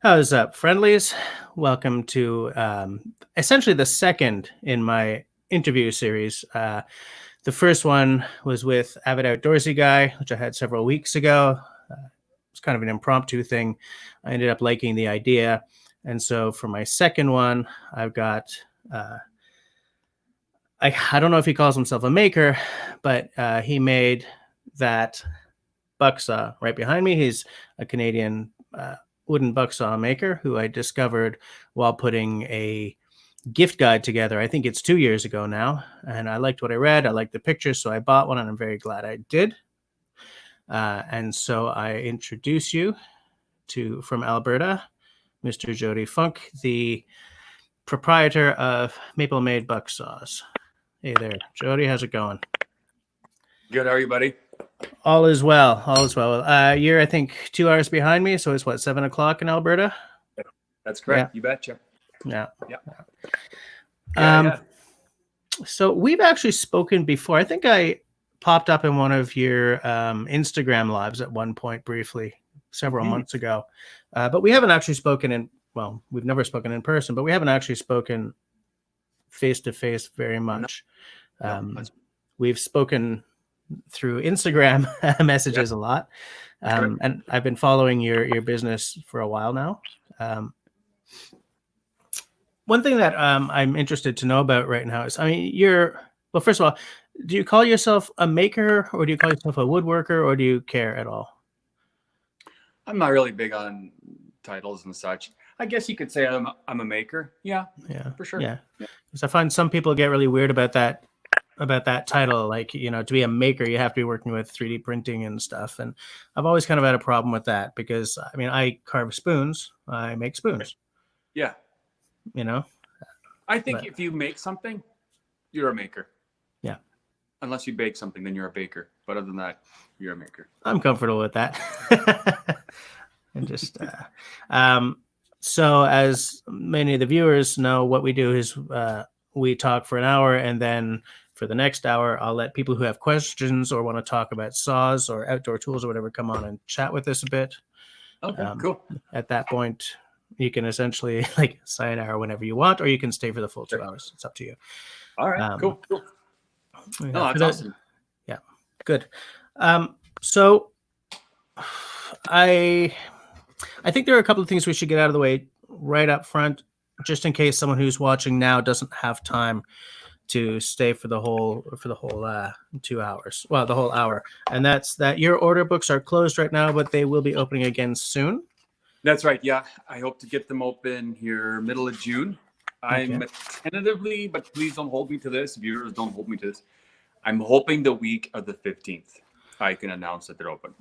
How's up, friendlies? Welcome to essentially the second in my interview series. The first one was with Avid Outdoorsy Guy, which I had several weeks ago. It's kind of an impromptu thing. I ended up liking the idea. And so for my second one, I've got, I don't know if he calls himself a maker, but he made that bucksaw right behind me. He's a Canadian wooden bucksaw maker who I discovered while putting a gift guide together. I think it's 2 years ago now, and I liked what I read. I liked the pictures, so I bought one, and I'm very glad I did. And so I introduce you to, from Alberta, Mr. Jody Funk, the proprietor of Maple Made Bucksaws. Hey there, Jody. How's it going? Good. How are you, buddy? All is well. All is well. You're, I think, 2 hours behind me, so it's what, 7 o'clock in Alberta? That's correct. Yeah. You betcha. Yeah. Yeah. So we've actually spoken before. I think I popped up in one of your Instagram lives at one point briefly, several months ago. But we haven't actually spoken we've never spoken in person, but we haven't actually spoken face-to-face very much. We've spoken through Instagram messages a lot. And I've been following your business for a while now. One thing that I'm interested to know about right now is, first of all, do you call yourself a maker, or do you call yourself a woodworker, or do you care at all? I'm not really big on titles and such. I guess you could say I'm a maker. Yeah, for sure. Yeah, because I find some people get really weird about that title. Like, to be a maker, you have to be working with 3D printing and stuff. And I've always kind of had a problem with that because, I carve spoons. I make spoons. Yeah. I think if you make something, you're a maker. Yeah. Unless you bake something, then you're a baker. But other than that, you're a maker. I'm comfortable with that. And just, so as many of the viewers know, what we do is we talk for an hour, and then for the next hour, I'll let people who have questions or want to talk about saws or outdoor tools or whatever come on and chat with us a bit. Okay, cool. At that point, you can essentially sign an hour whenever you want, or you can stay for the full 2 hours. It's up to you. All right, cool. No, that's awesome. Yeah, good. So I think there are a couple of things we should get out of the way right up front, just in case someone who's watching now doesn't have time to stay for the whole 2 hours. Well, the whole hour. And that's that your order books are closed right now, but they will be opening again soon. That's right. Yeah. I hope to get them open here middle of June. I'm tentatively, but please don't hold me to this. Viewers, don't hold me to this. I'm hoping the week of the 15th, I can announce that they're open.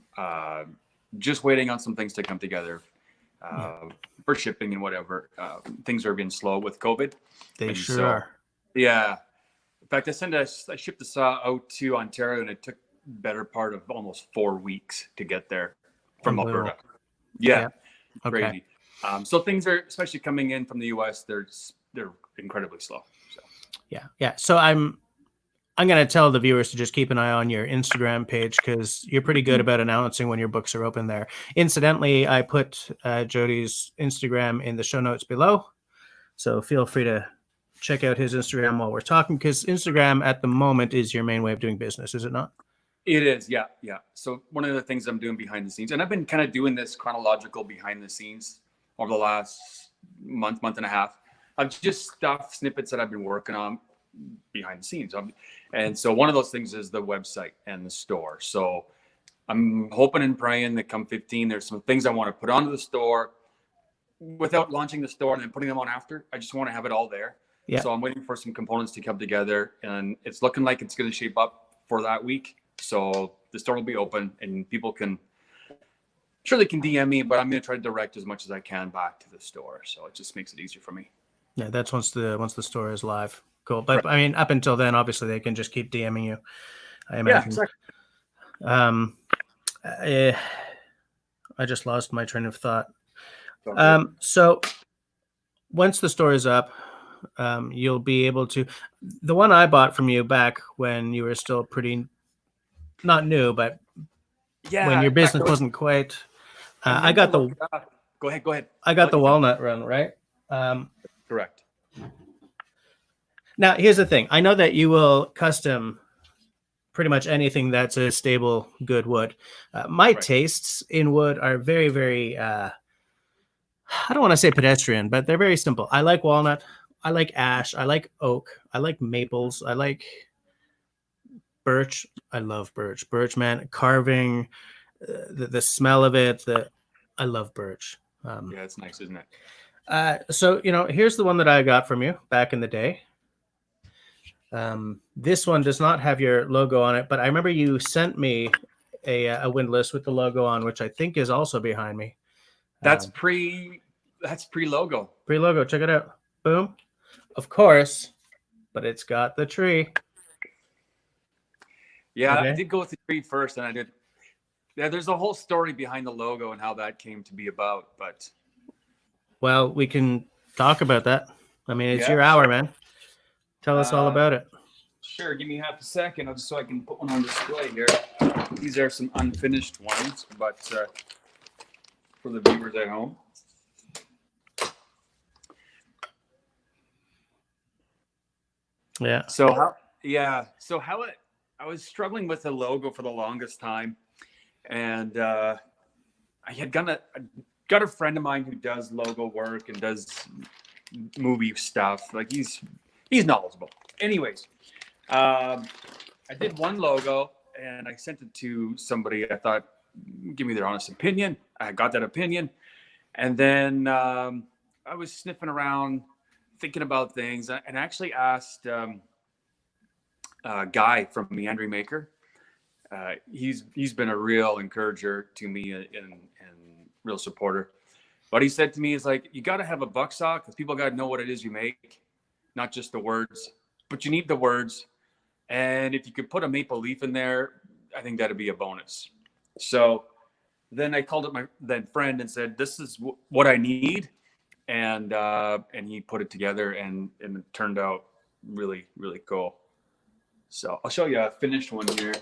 Just waiting on some things to come together for shipping and whatever. Things are being slow with COVID. They sure are. Yeah. In fact, I shipped a saw out to Ontario, and it took better part of almost 4 weeks to get there from Alberta. Yeah. Okay. Crazy. So things are, especially coming in from the US, they're incredibly slow. So. Yeah. So I'm going to tell the viewers to just keep an eye on your Instagram page, because you're pretty good about announcing when your books are open there. Incidentally, I put Jody's Instagram in the show notes below, so feel free to check out his Instagram while we're talking, because Instagram at the moment is your main way of doing business, is it not? It is, yeah. So one of the things I'm doing behind the scenes, and I've been kind of doing this chronological behind the scenes over the last month and a half, of just snippets that I've been working on behind the scenes. And so one of those things is the website and the store. So I'm hoping and praying that come 15, there's some things I want to put onto the store without launching the store and then putting them on after. I just want to have it all there. Yeah. So I'm waiting for some components to come together, and it's looking like it's going to shape up for that week. So the store will be open, and people can DM me, but I'm going to try to direct as much as I can back to the store. So it just makes it easier for me. Yeah, that's once the store is live. Cool. But right. Up until then, obviously they can just keep DMing you, I imagine. Yeah, exactly. I just lost my train of thought. So once the store is up, you'll be able to, the one I bought from you back when you were still pretty, not new, but when your business wasn't quite, I got the Go ahead. Go ahead. I got the walnut run, right? Correct. Now, here's the thing. I know that you will custom pretty much anything that's a stable, good wood. My tastes in wood are very, very, I don't want to say pedestrian, but they're very simple. I like walnut. I like ash. I like oak. I like maples. I like birch. I love birch. Birch, man. Carving, the smell of it. I love birch. Yeah, it's nice, isn't it? So, here's the one that I got from you back in the day. This one does not have your logo on it, but I remember you sent me a windlass with the logo on, which I think is also behind me. That's pre-logo. Pre-logo, check it out. Boom. Of course, but it's got the tree. Yeah, Okay. I did go with the tree first, and I did. Yeah, there's a whole story behind the logo and how that came to be about, but. Well, we can talk about that. I mean, it's Yeah, your hour, sure. man. Tell us all about it. Sure, give me half a second just so I can put one on display here. These are some unfinished ones, but for the viewers at home. Yeah. I was struggling with the logo for the longest time, and I had got a friend of mine who does logo work and does movie stuff. Like he's knowledgeable. Anyways, I did one logo and I sent it to somebody. I thought, give me their honest opinion. I got that opinion, and then I was sniffing around, thinking about things, and actually asked a guy from Meandering Maker. He's been a real encourager to me and real supporter. But he said to me, "Is like you got to have a bucksaw because people got to know what it is you make, not just the words, but you need the words. And if you could put a maple leaf in there, I think that'd be a bonus." So then I called up my then friend and said, "This is what I need," and he put it together, and it turned out really, really cool. So I'll show you a finished one here.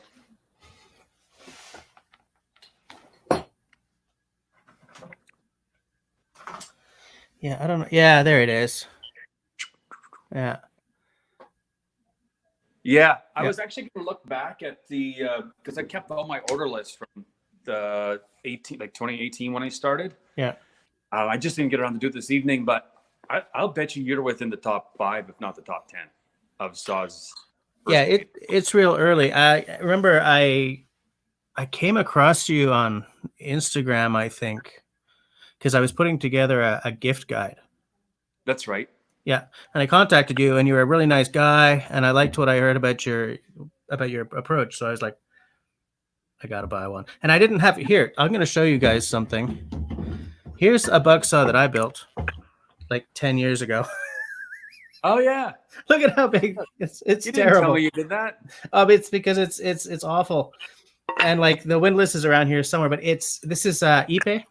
Yeah, I don't know. Yeah, there it is. Yeah. Yeah, I was actually going to look back at the because I kept all my order lists from the 2018 when I started. Yeah. I just didn't get around to do it this evening, but I'll bet you're within the top 5, if not the top 10, of saws. Yeah, it's real early. I remember I came across you on Instagram, I think, because I was putting together a gift guide. That's right. Yeah, and I contacted you, and you were a really nice guy, and I liked what I heard about your approach. So I was like, I gotta buy one, and I didn't have it here. I'm gonna show you guys something. Here's a bucksaw that I built like 10 years ago. Oh yeah, look at how big it's you didn't terrible. tell me you did that. It's because it's awful, and like the windlass is around here somewhere, but this is Ipe.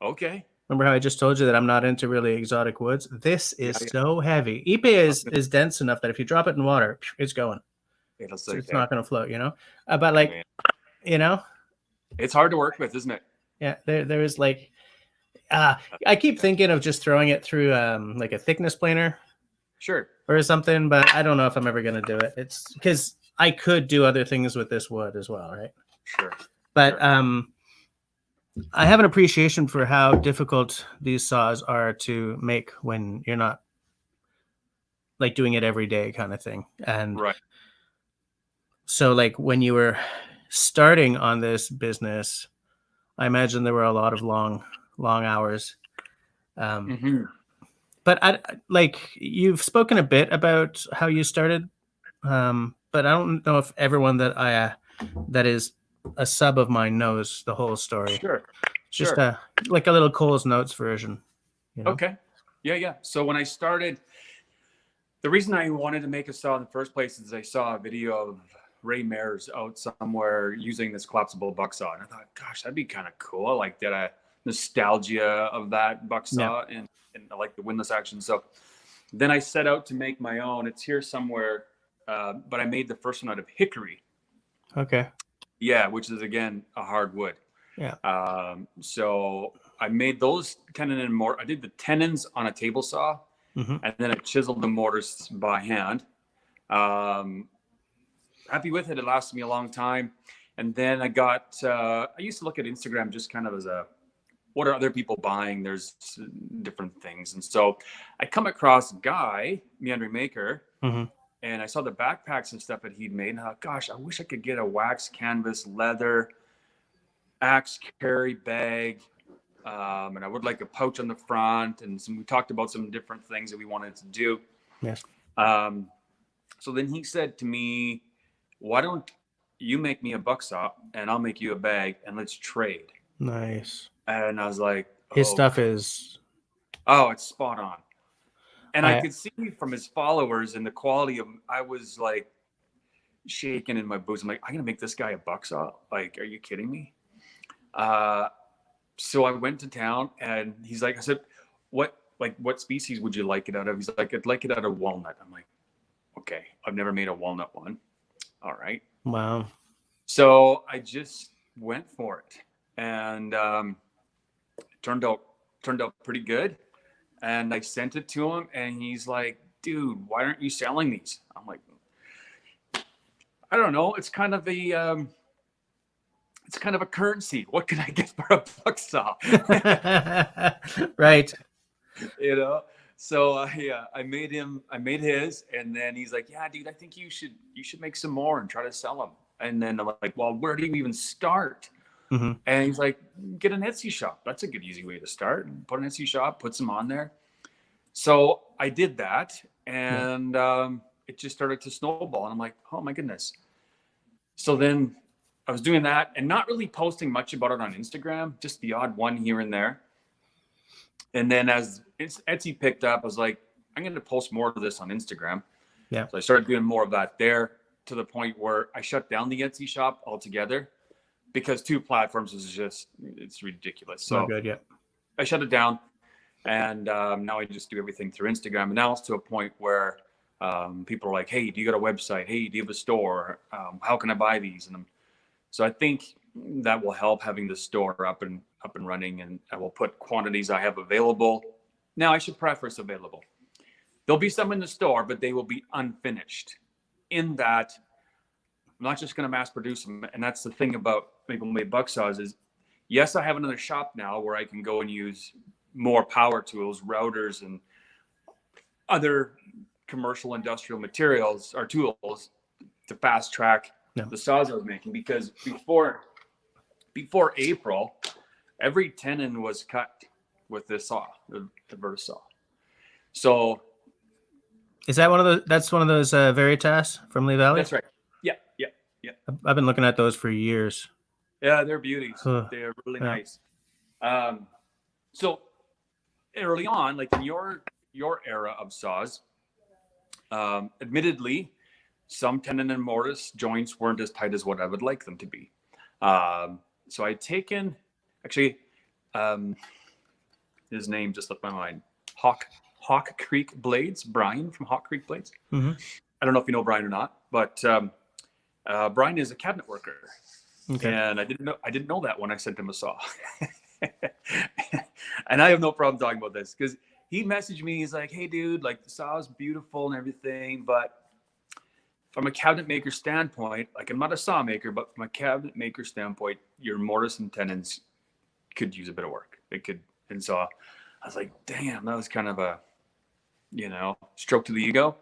Okay. Remember how I just told you that I'm not into really exotic woods? This is so heavy. Ipe is dense enough that if you drop it in water, it's going. It's not going to float, But like, it's hard to work with, isn't it? Yeah, there is like, I keep thinking of just throwing it through like a thickness planer, sure, or something, but I don't know if I'm ever going to do it. It's because I could do other things with this wood as well, right? Sure. But I have an appreciation for how difficult these saws are to make when you're not like doing it every day kind of thing. And right. So like when you were starting on this business, I imagine there were a lot of long hours. But you've spoken a bit about how you started, but I don't know if everyone that is a sub of mine knows the whole story. Sure. Just like a little Cole's Notes version. Okay. Yeah. So when I started, the reason I wanted to make a saw in the first place is I saw a video of Ray Mayers out somewhere using this collapsible bucksaw, and I thought, gosh, that'd be kind of cool. I like that nostalgia of that bucksaw, and I like the windlass action. So then I set out to make my own. It's here somewhere, but I made the first one out of hickory. Okay. Yeah, which is again a hardwood. Yeah. So I made those tenon and mortar. I did the tenons on a table saw, and then I chiseled the mortars by hand. Happy with it. It lasted me a long time. And then I got, I used to look at Instagram just kind of as a, what are other people buying? There's different things. And so I come across a guy, Meandering Maker, and I saw the backpacks and stuff that he'd made. And I thought, gosh, I wish I could get a wax canvas leather axe carry bag. And I would like a pouch on the front. And we talked about some different things that we wanted to do. Yes. So then he said to me, why don't you make me a bucksaw and I'll make you a bag and let's trade. Nice. And I was like, his stuff is, it's spot on. And I could see from his followers and the quality of, I was like shaking in my boots. I'm like, I'm going to make this guy a bucksaw. Like, are you kidding me? So I went to town and he's like, I said, what species would you like it out of? He's like, I'd like it out of walnut. I'm like, okay, I've never made a walnut one. All right. wow. So I just went for it, and turned out pretty good. And I sent it to him, and he's like, "Dude, why aren't you selling these?" I'm like, "I don't know. It's kind of a currency. What can I get for a bucksaw?" Right. You know. So I made his, and then he's like, "Yeah, dude, I think you should make some more and try to sell them." And then I'm like, "Well, where do you even start?" And he's like, "Get an Etsy shop. That's a good, easy way to start. Put an Etsy shop, put some on there." So I did that, and it just started to snowball. And I'm like, "Oh my goodness!" So then I was doing that and not really posting much about it on Instagram, just the odd one here and there. And then as Etsy picked up, I was like, I'm going to post more of this on Instagram. Yeah. So I started doing more of that there, to the point where I shut down the Etsy shop altogether because 2 platforms is just, it's ridiculous. So good, yeah. I shut it down, and now I just do everything through Instagram. And now it's to a point where people are like, "Hey, do you got a website? Hey, do you have a store? How can I buy these?" And so I think that will help, having the store up and running, and I will put quantities I have available. Now, I should preface available. There'll be some in the store, but they will be unfinished, in that I'm not just going to mass produce them. And that's the thing about Maple Made Bucksaws is, yes, I have another shop now where I can go and use more power tools, routers, and other commercial industrial materials or tools to fast track the saws I was making. Because before April, every tenon was cut with this saw, the Vertisaw. So is that that's one of those Veritas from Lee Valley? that's right. Yeah. I've been looking at those for years. Yeah, they're beauties. They're really nice. So early on, like in your era of saws, admittedly, some tenon and mortise joints weren't as tight as what I would like them to be. So I'd taken, actually, his name just left my mind. Hawk Creek Blades, Brian from Hawk Creek Blades. I don't know if you know Brian or not, but Brian is a cabinet worker. Okay. And I didn't know that when I sent him a saw. And I have no problem talking about this, because he messaged me. He's like, "Hey, dude, like, the saw is beautiful and everything, but from a cabinet maker standpoint, like, I'm not a saw maker, but from a cabinet maker standpoint, your mortise and tenons could use a bit of work. It could." And so I was like, damn, that was kind of a, stroke to the ego,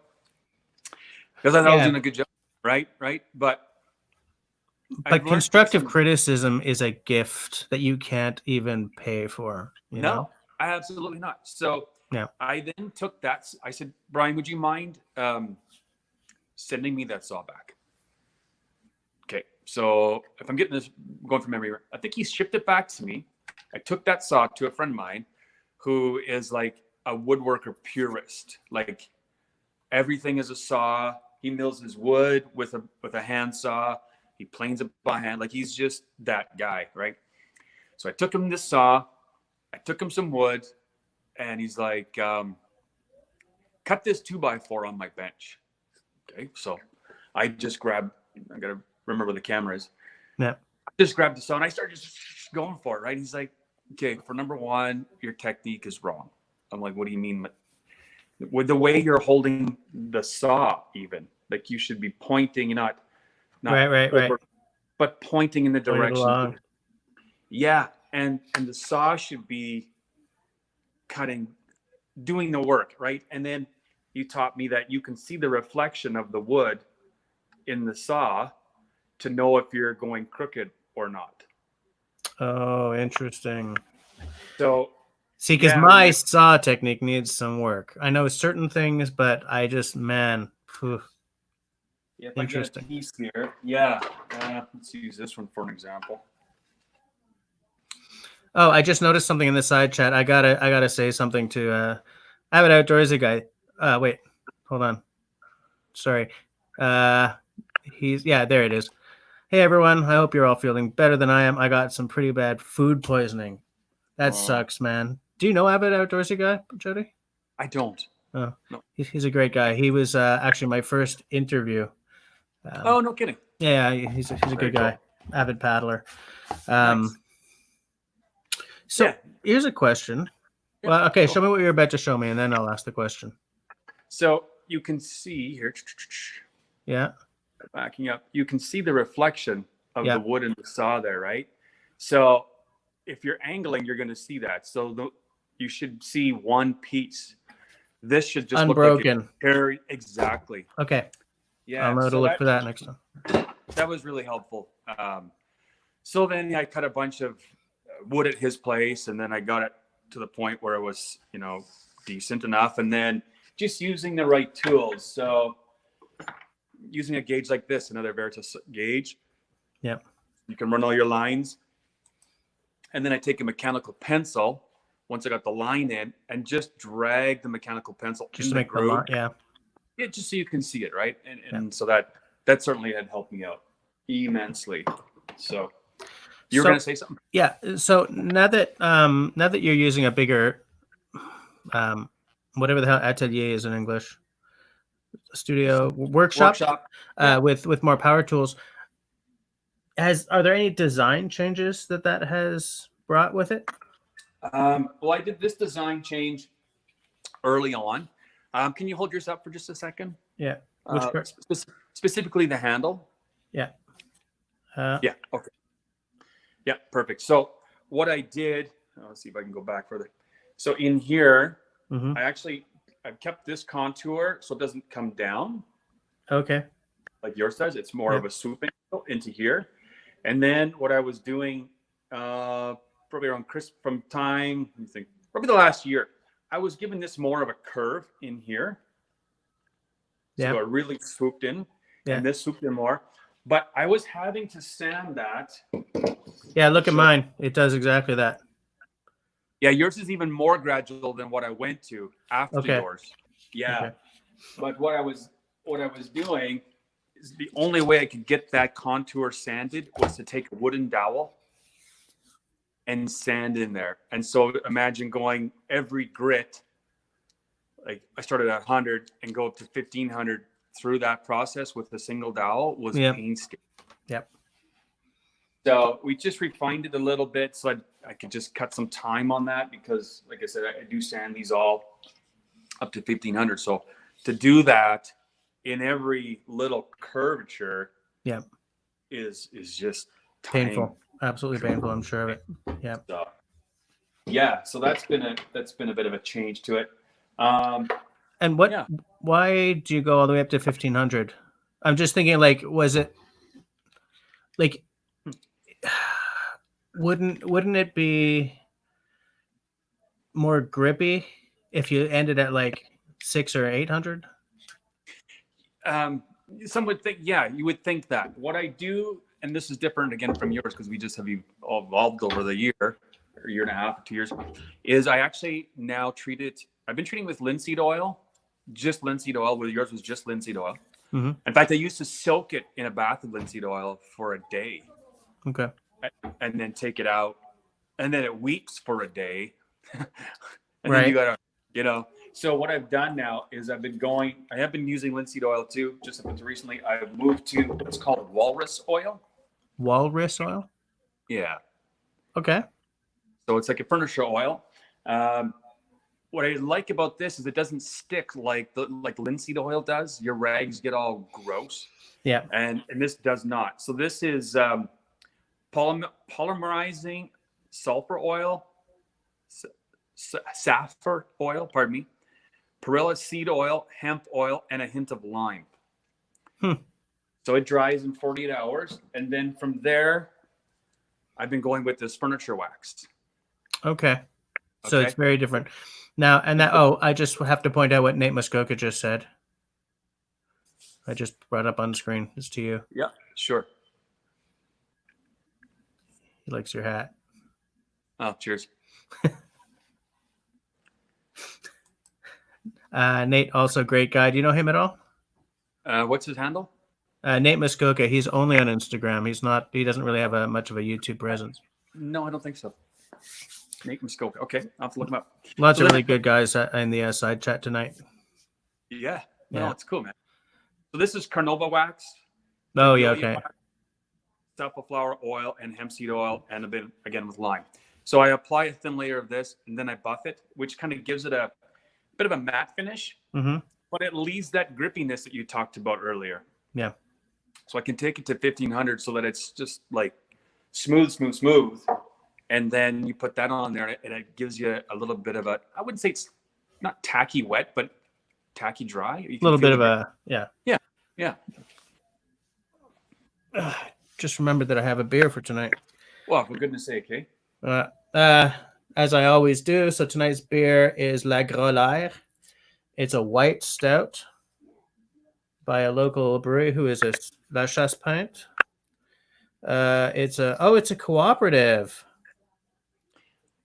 because I thought I was doing a good job. Right. But constructive criticism is a gift that you can't even pay for. No, absolutely not. So I then took that. I said, "Brian, would you mind sending me that saw back?" Okay. So if I'm getting this going from memory, I think he shipped it back to me. I took that saw to a friend of mine who is like a woodworker purist. Like, everything is a saw. He mills his wood with a hand saw. He planes it by hand. Like, he's just that guy, right? So I took him this saw. I took him some wood, and he's like, "Cut this 2x4 on my bench." Okay, so I just grabbed. I gotta remember where the camera is. Yeah. I just grabbed the saw and I started just going for it. Right? He's like, okay, for number one, your technique is wrong. I'm like, what do you mean? With the way you're holding the saw, even like you should be pointing, not Right. over, but pointing in the Point it direction. along. Yeah, and the saw should be cutting, doing the work, right? And then you taught me that you can see the reflection of the wood in the saw to know if you're going crooked or not. Oh, interesting. So See, because yeah, when my you're saw technique needs some work. I know certain things, but I just, man, phew, yeah, if I get a interesting. piece here, yeah, let's use this one for an example. Oh, I just noticed something in the side chat. I gotta say something to Avid Outdoorsy guy. Wait, hold on. Sorry. There it is. Hey everyone, I hope you're all feeling better than I am. I got some pretty bad food poisoning. That sucks, man. Do you know Avid Outdoorsy guy, Jody? I don't. Oh, No. he's a great guy. He was actually my first interview. Oh, no kidding. Yeah, he's a Very good guy. cool. Avid paddler. Nice. So Yeah. here's a question. Yeah, Well, okay, cool. show me what you're about to show me, and then I'll ask the question. So you can see here, Yeah. backing up, you can see the reflection of Yeah. the wood in the saw there, right? So if you're angling, you're going to see that. So you should see one piece. This should just Unbroken. look like very exactly. Okay. Yeah. I'll know to look for that next time. That was really helpful. So then I cut a bunch of wood at his place, and then I got it to the point where it was, decent enough. And then just using the right tools. So using a gauge like this, another Veritas gauge. Yep. You can run all your lines. And then I take a mechanical pencil once I got the line in and just drag the mechanical pencil Just in to the make the groove. line. Yeah. Yeah, just so you can see it, right? And so that certainly had helped me out immensely. So you were going to say something? Yeah. So now that you're using a bigger, whatever the hell atelier is in English, studio, workshop. Yeah. With more power tools, are there any design changes that has brought with it? Well, I did this design change early on. Can you hold yours up for just a second? Yeah. Which part? Specifically the handle. Yeah. Yeah. Okay. Yeah. Perfect. So what I did, let's see if I can go back further. So in here, I've kept this contour so it doesn't come down. Okay. Like yours does. It's more of a swooping into here. And then what I was doing, probably around from time, let me think, probably the last year, I was giving this more of a curve in here. So it really swooped in, and this swooped in more. But I was having to sand that. Yeah, look at mine. It does exactly that. Yeah, yours is even more gradual than what I went to after yours. Yeah. Okay. But what I was doing is the only way I could get that contour sanded was to take a wooden dowel and sand in there. And so imagine going every grit, like I started at 100 and go up to 1500 through that process with a single dowel was painstaking. Yep. So we just refined it a little bit so I could just cut some time on that because, like I said, I do sand these all up to 1500. So to do that in every little curvature is just painful. Absolutely painful. I'm sure of it. Yeah. So that's been a bit of a change to it. And why do you go all the way up to 1500? I'm just thinking, like, was it like, wouldn't it be more grippy if you ended at like 600 or 800? Some would think, you would think that. What I do, and this is different again from yours because we just have evolved over the year and a half, 2 years, is I actually now treat it. I've been treating with linseed oil, just linseed oil, where yours was just linseed oil. Mm-hmm. In fact, I used to soak it in a bath of linseed oil for a day. Okay. And then take it out, and then it weeps for a day. And then you gotta, So what I've done now is I have been using linseed oil too, just up until recently. I've moved to what's called walrus oil. Walrus oil? Yeah. Okay. So it's like a furniture oil. What I like about this is it doesn't stick like linseed oil does. Your rags get all gross. Yeah. And this does not. So this is polymerizing sulfur oil, saffron oil, pardon me, perilla seed oil, hemp oil, and a hint of lime. So it dries in 48 hours. And then from there, I've been going with this furniture wax. Okay. So it's very different. Now, and that, I just have to point out what Nate Muskoka just said. I just brought up on screen. It's to you. Yeah, sure. He likes your hat. Oh, cheers. Nate, also great guy. Do you know him at all? What's his handle? Nate Muskoka. He's only on Instagram. He doesn't really have much of a YouTube presence. No, I don't think so. Nate Muskoka. Okay, I'll have to look him up. Lots of really good guys in the side chat tonight. Yeah. No, it's cool, man. So this is carnauba wax. Oh, yeah, okay. Safflower oil and hemp seed oil, and a bit, again, with lime. So I apply a thin layer of this, and then I buff it, which kind of gives it a bit of a matte finish, but it leaves that grippiness that you talked about earlier. Yeah. So I can take it to 1500 so that it's just like smooth. And then you put that on there, and it gives you a little bit of I wouldn't say it's not tacky wet, but tacky dry. A little bit of yeah. Just remembered that I have a beer for tonight. Well, for goodness sake, eh? As I always do. So tonight's beer is La Grolière. It's a white stout by a local brewery who is La Chasse Pinte. It's a cooperative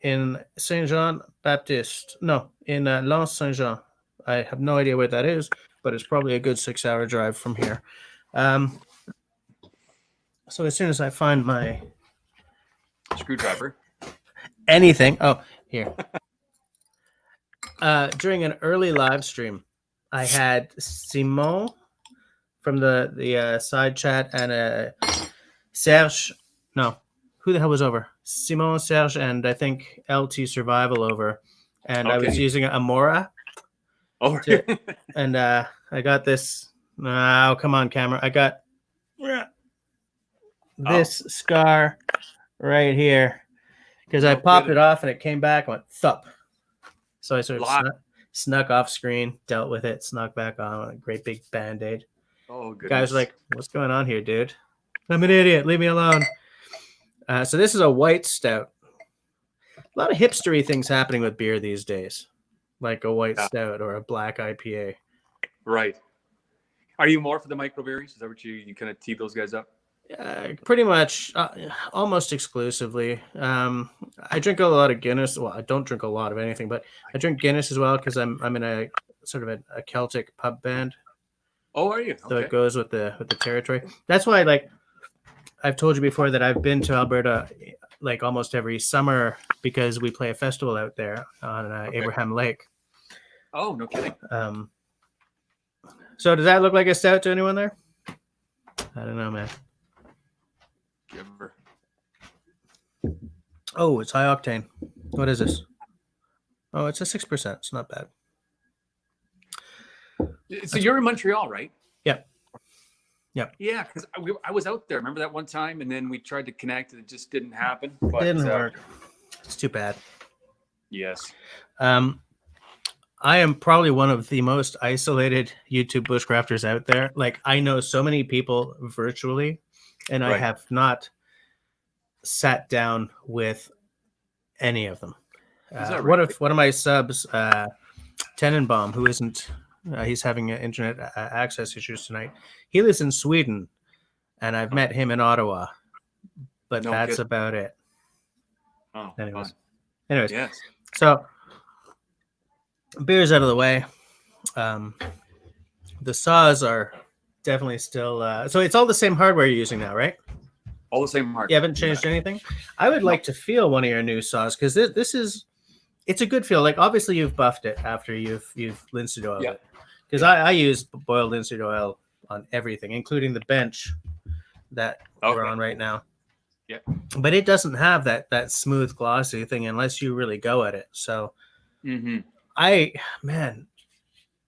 in Saint-Jean-Baptiste. No, in Lens Saint-Jean. I have no idea where that is, but it's probably a good 6-hour drive from here. So as soon as I find my screwdriver, anything. Oh, here. During an early live stream, I had Simon from the side chat and Serge. No, who the hell was over? Simon, Serge, and I think LT Survival over. And I was using a Mora. And I got this. Oh, come on, camera. I got this scar right here because I popped it off and it came back and went thup. So I sort of snuck off screen, dealt with it, snuck back on a great big Band-Aid. Oh, goodness. Guys were like, what's going on here, dude? I'm an idiot. Leave me alone. So this is a white stout. A lot of hipstery things happening with beer these days, like a white stout or a black IPA. Right. Are you more for the microbreweries? Is that what you kind of tee those guys up? Pretty much, almost exclusively. I drink a lot of Guinness. Well, I don't drink a lot of anything, but I drink Guinness as well because I'm in a sort of a Celtic pub band. Oh, are you? So it goes with the territory. That's why, like, I've told you before that I've been to Alberta like almost every summer because we play a festival out there on Abraham Lake. Oh, no kidding. So does that look like a stout to anyone there? I don't know, man. Giver. Oh, it's high octane. What is this? Oh, it's a 6%. It's not bad. So you're in Montreal, right? Yep. Yeah, because I was out there. Remember that one time, and then we tried to connect, and it just didn't happen. But, it didn't work. It's too bad. Yes. I am probably one of the most isolated YouTube bushcrafters out there. Like, I know so many people virtually, and I have not sat down with any of them. One of my subs, Tenenbaum, who isn't, he's having internet access issues tonight. He lives in Sweden, and I've met him in Ottawa, but that's about it. Oh, anyways, yes. So beer's out of the way. The saws are definitely still. So it's all the same hardware you're using now, right? All the same hardware. You haven't changed anything? I would like to feel one of your new saws because it's a good feel. Like, obviously you've buffed it after you've linseed oiled it. Because I use boiled linseed oil on everything, including the bench that we're on right now. Yeah. but it doesn't have that smooth glossy thing unless you really go at it. So Mm-hmm. man,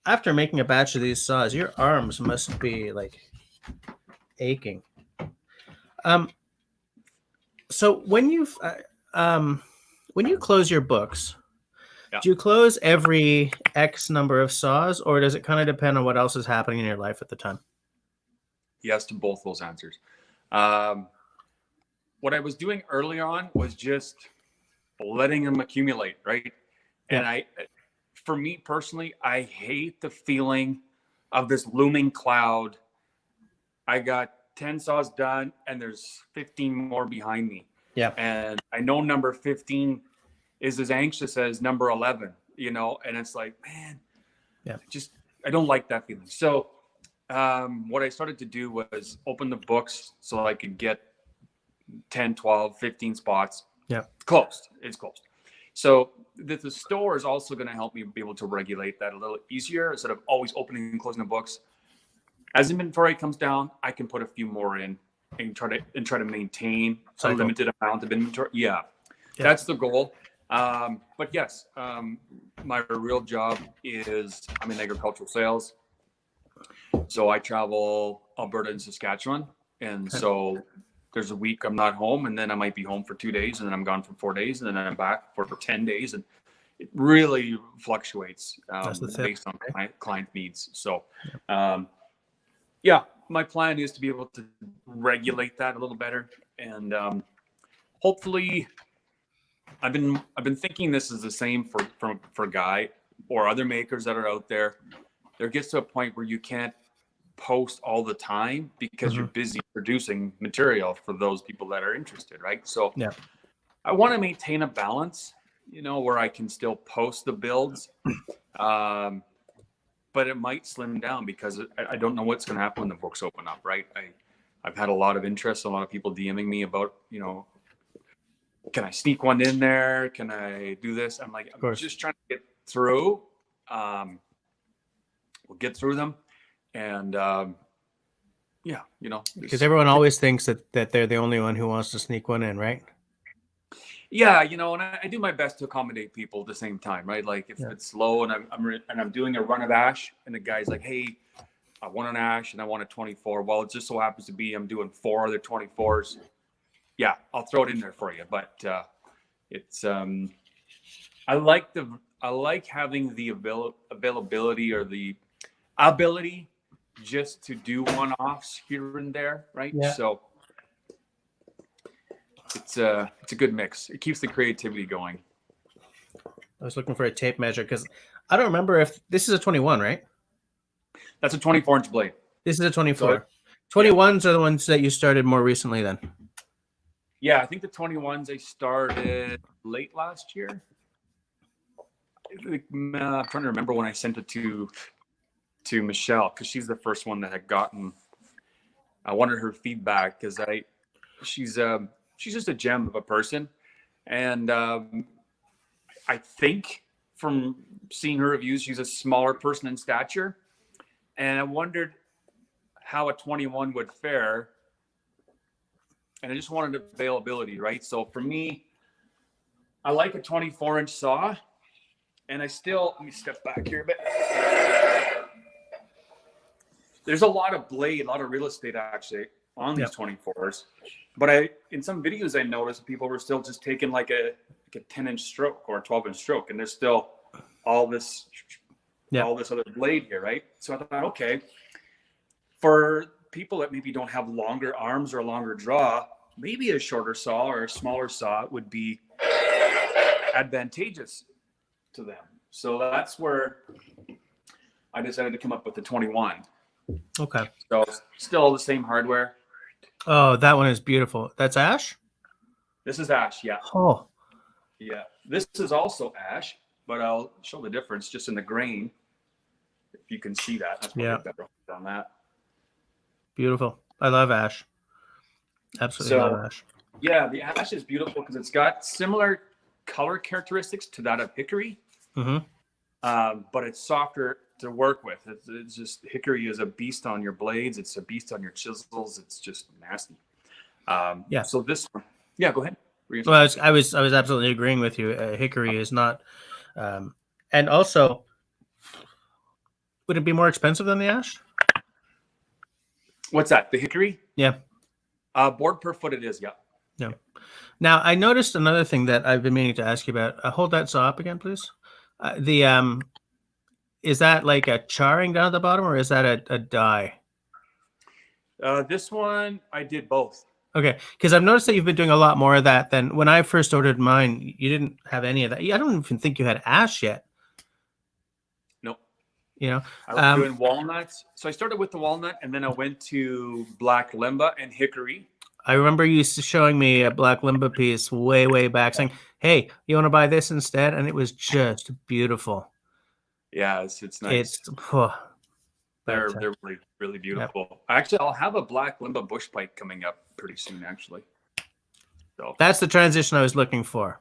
after making a batch of these saws, your arms must be like aching. Um, so when you close your books, Yeah. do you close every X number of saws, or does it kind of depend on what else is happening in your life at the time? Yes to both those answers. Um, what I was doing early on was just letting them accumulate, right? And Yeah. for me personally, I hate the feeling of this looming cloud. I got 10 saws done and there's 15 more behind me. Yeah. And I know number 15 is as anxious as number 11, and it's like, man, Yeah. I don't like that feeling. So what I started to do was open the books so I could get 10, 12, 15 spots. Yeah. It's closed. So the store is also going to help me be able to regulate that a little easier instead of always opening and closing the books. As inventory comes down, I can put a few more in and try to maintain a limited amount of inventory. Yeah. That's the goal. But yes, my real job is I'm in agricultural sales. So I travel Alberta and Saskatchewan. And so there's a week I'm not home, and then I might be home for 2 days, and then I'm gone for 4 days, and then I'm back for 10 days. And it really fluctuates based on client needs. So, my plan is to be able to regulate that a little better. And hopefully I've been thinking this is the same for Guy or other makers that are out there. There gets to a point where you can't post all the time because you're busy producing material for those people that are interested, right? So I want to maintain a balance, where I can still post the builds, but it might slim down because I don't know what's going to happen when the books open up, right? I've had a lot of interest, a lot of people DMing me about, can I sneak one in there? Can I do this? I'm like, I'm just trying to get through. We'll get through them. And because everyone always thinks that they're the only one who wants to sneak one in, right? Yeah, and I do my best to accommodate people at the same time, right? Like if it's low and I'm doing a run of ash, and the guy's like, "Hey, I want an ash and I want a 24." Well, it just so happens to be I'm doing 4 other 24s. Yeah, I'll throw it in there for you. But it's I like having the availability or the ability just to do one-offs here and there, right? Yeah. So it's a good mix. It keeps the creativity going. I was looking for a tape measure because I don't remember if this is a 21, right? That's a 24-inch blade. This is a 24. 21s are the ones that you started more recently then. Yeah, I think the 21s I started late last year. I'm trying to remember when I sent it to Michelle, because she's the first one that had gotten. I wanted her feedback because she's just a gem of a person, and I think from seeing her reviews, she's a smaller person in stature, and I wondered how a 21 would fare, and I just wanted availability, right? So for me, I like a 24-inch saw, and let me step back here a bit. There's a lot of real estate actually on these 24s, but in some videos I noticed people were still just taking like a 10-inch stroke or a 12-inch stroke, and there's still all this other blade here, right? So I thought, okay, for people that maybe don't have longer arms or a longer draw, maybe a shorter saw or a smaller saw would be advantageous to them. So that's where I decided to come up with the 21. Okay. So still the same hardware. Oh, that one is beautiful. That's ash? This is ash, yeah. Oh. Yeah. This is also ash, but I'll show the difference just in the grain. If you can see that. That's probably better on that. Beautiful. I love ash. Absolutely love ash. Yeah, the ash is beautiful because it's got similar color characteristics to that of hickory. But it's softer to work with. It's just, hickory is a beast on your blades. It's a beast on your chisels. It's just nasty. So this one, Yeah, go ahead. Well, I was absolutely agreeing with you. Hickory is not, and also, would it be more expensive than the ash? What's that? The hickory? Yeah. Board per foot it is. Yeah. Yeah. Now I noticed another thing that I've been meaning to ask you about. Hold that saw up again, please. The is that like a charring down at the bottom, or is that a die? This one I did both. Okay, because I've noticed that you've been doing a lot more of that than when I first ordered mine. You didn't have any of that. I don't even think you had ash yet. Nope. You know, I was doing walnuts. So I started with the walnut, and then I went to black limba and hickory. I remember you showing me a black limba piece way back, saying, "Hey, you want to buy this instead?" And it was just beautiful. Yeah, it's nice. They're really beautiful. Yep. Actually, I'll have a black limba bush pike coming up pretty soon. Actually, so that's the transition I was looking for.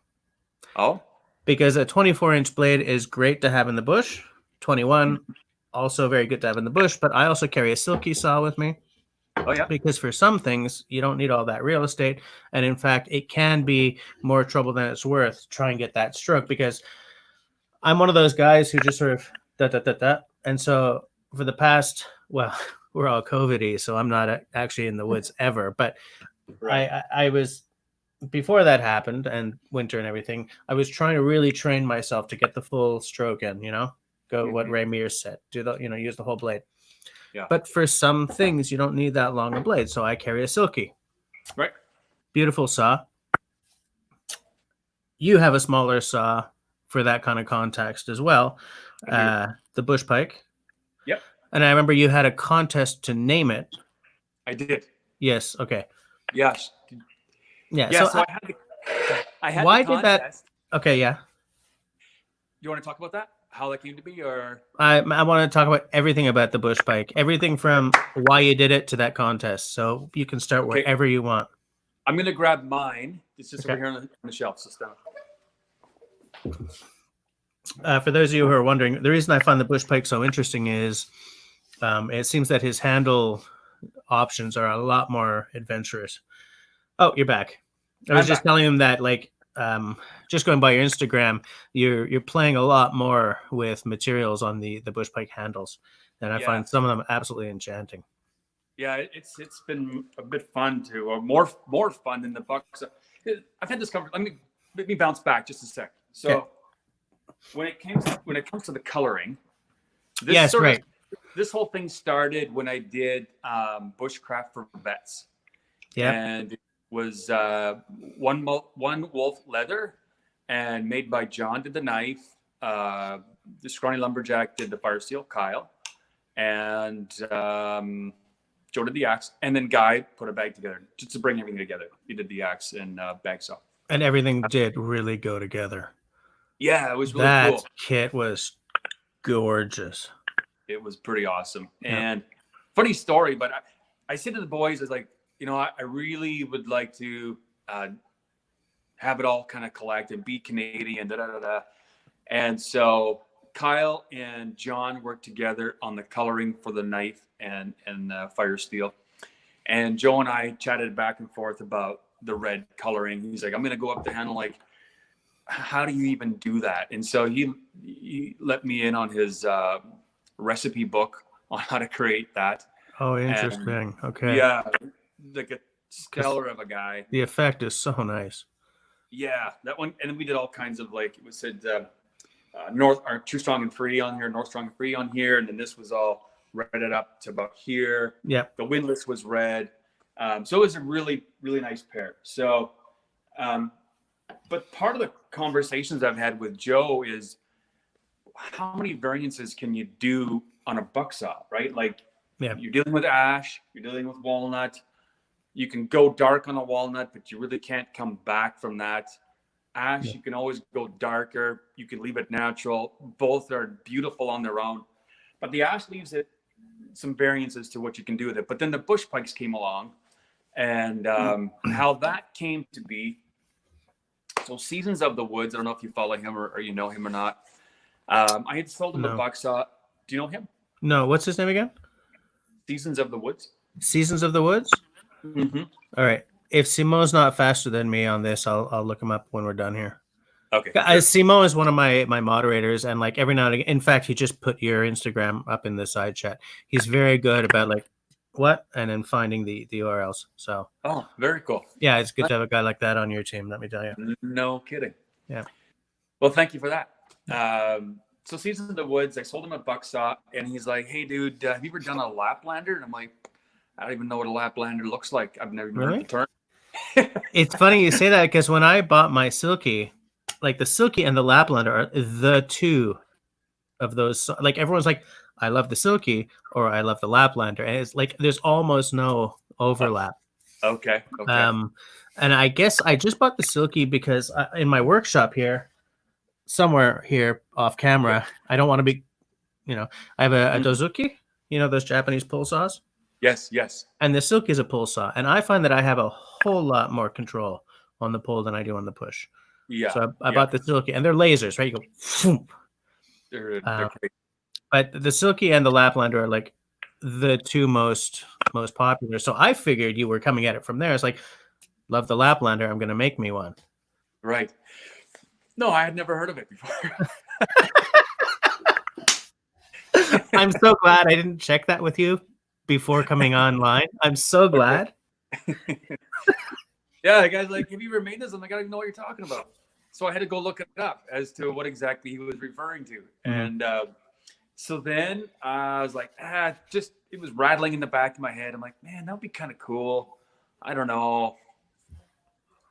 Oh, because a 24-inch blade is great to have in the bush. 21, also very good to have in the bush. But I also carry a silky saw with me. Oh yeah. Because for some things you don't need all that real estate, and in fact, it can be more trouble than it's worth to try and get that stroke. Because I'm one of those guys who just sort of da. And so for the past, well, we're all COVID-y, so I'm not actually in the woods ever. But right. I was, before that happened and winter and everything, I was trying to really train myself to get the full stroke in, go what Ray Mears said, use the whole blade. Yeah. But for some things, you don't need that long a blade. So I carry a silky. Right. Beautiful saw. You have a smaller saw for that kind of context as well. The bush pike. Yep. And I remember you had a contest to name it. I did. Yes. Okay. Yes. Yeah. Yeah. So I had why the contest. Did that? Okay. Yeah. You want to talk about that? How that came to be, or I want to talk about everything about the bush pike, everything from why you did it to that contest. So you can start wherever you want. I'm gonna grab mine. It's just over here on the shelf. So stop. For those of you who are wondering, the reason I find the bush pike so interesting is it seems that his handle options are a lot more adventurous. Oh, you're back. I was just telling him that, just going by your Instagram, you're playing a lot more with materials on the bush pike handles, and I find some of them absolutely enchanting. Yeah, it's been a bit fun too, or more fun than the bucks. I've had this conversation. Let me bounce back just a sec. So when it comes to the coloring, this whole thing started when I did bushcraft for vets. Yeah, and it was one wolf leather, and made by John did the knife. The scrawny lumberjack did the fire steel, Kyle, and Joe did the axe, and then Guy put a bag together just to bring everything together. He did the axe and bag saw, and everything did really go together. Yeah, it was really cool. That kit was gorgeous. It was pretty awesome. Yeah. And funny story, but I said to the boys, I was like, I really would like to have it all kind of collect and be Canadian, And so Kyle and John worked together on the coloring for the knife and fire steel. And Joe and I chatted back and forth about the red coloring. He's like, I'm going to go up the handle, like, how do you even do that? And so he let me in on his recipe book on how to create that. Oh, interesting. And, okay. Yeah, like a stellar of a guy. The effect is so nice. Yeah, that one. And we did all kinds of, like, it was said North or True Strong and Free on here, North Strong and Free on here, and then this was all redded up to about here. Yeah, the windlass was red. So it was a really, really nice pair. So but part of the conversations I've had with Joe is how many variances can you do on a bucksaw, right? Like, you're dealing with ash, you're dealing with walnut. You can go dark on a walnut, but you really can't come back from that. Ash, you can always go darker. You can leave it natural. Both are beautiful on their own. But the ash leaves it some variances to what you can do with it. But then the bush pikes came along, and how that came to be. So Seasons of the Woods, I don't know if you follow him or you know him or not. I had sold him a bucksaw. Do you know him? No. What's his name again? Seasons of the Woods. Seasons of the Woods? Mm-hmm. All right. if Simo's not faster than me on this, I'll look him up when we're done here. Okay. Sure. Simo is one of my moderators, and like every now and again, in fact, he just put your Instagram up in the side chat. He's very good about like what and then finding the URLs. So very cool. Yeah, it's good to have a guy like that on your team. Let me tell you. No kidding. Yeah. Well, thank you for that. So Seasons in the Woods, I sold him a bucksaw, and he's like, "Hey, dude, have you ever done a Laplander?" And I'm like, "I don't even know what a Laplander looks like. I've never even heard the term." It's funny you say that because when I bought my Silky, like the Silky and the Laplander are the two of those. Like everyone's like, I love the Silky or I love the Laplander, and it's like there's almost no overlap. Okay. And I guess I just bought the Silky because in my workshop here, somewhere here off camera, I don't want to be, I have a Dozuki, those Japanese pull saws. Yes. And the Silky is a pull saw, and I find that I have a whole lot more control on the pull than I do on the push. Yeah. So I bought the Silky, and they're lasers, right? You go, phoom. They're great. But the Silky and the Laplander are like the two most popular. So I figured you were coming at it from there. It's like, love the Laplander. I'm going to make me one. Right. No, I had never heard of it before. I'm so glad I didn't check that with you before coming online. I'm so glad. Yeah, the guy's like, have you ever made this? I'm like, I don't even know what you're talking about. So I had to go look it up as to what exactly he was referring to. And so then I was like, it was rattling in the back of my head. I'm like, man, that would be kind of cool. I don't know.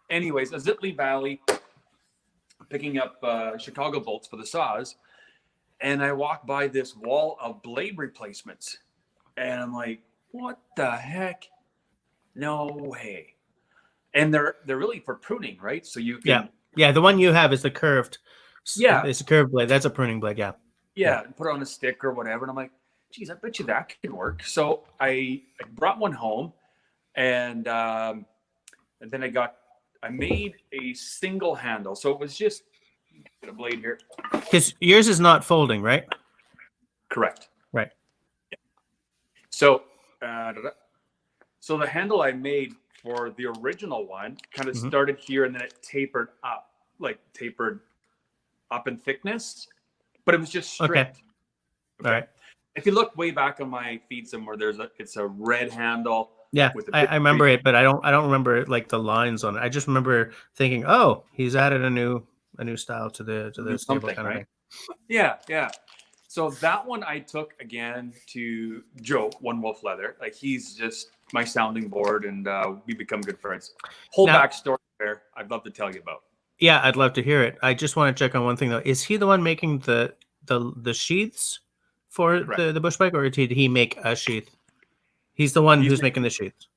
Anyways, a Zipley Valley, picking up Chicago bolts for the saws. And I walk by this wall of blade replacements. And I'm like, what the heck? No way. And they're really for pruning, right? So you can... Yeah, the one you have is the curved. Yeah. It's a curved blade. That's a pruning blade, yeah. Yeah, put it on a stick or whatever. And I'm like, geez, I bet you that could work. So I brought one home, and then I made a single handle. So it was just a blade here. Because yours is not folding, right? Correct. Right. Yeah. So, so the handle I made for the original one kind of started here, and then it tapered up in thickness, but it was just stripped. Okay. All right. If you look way back on my feed somewhere, it's a red handle. Yeah, I remember it, but I don't remember like the lines on it. I just remember thinking, oh, he's added a new style to the stable kind of thing. Yeah. So that one I took again to Joe, One Wolf Leather. Like he's just my sounding board, and we become good friends. Whole backstory there, I'd love to tell you about. Yeah, I'd love to hear it. I just want to check on one thing though. Is he the one making the sheaths for the bush bike, or did he make a sheath? He's the one who's making the sheaths.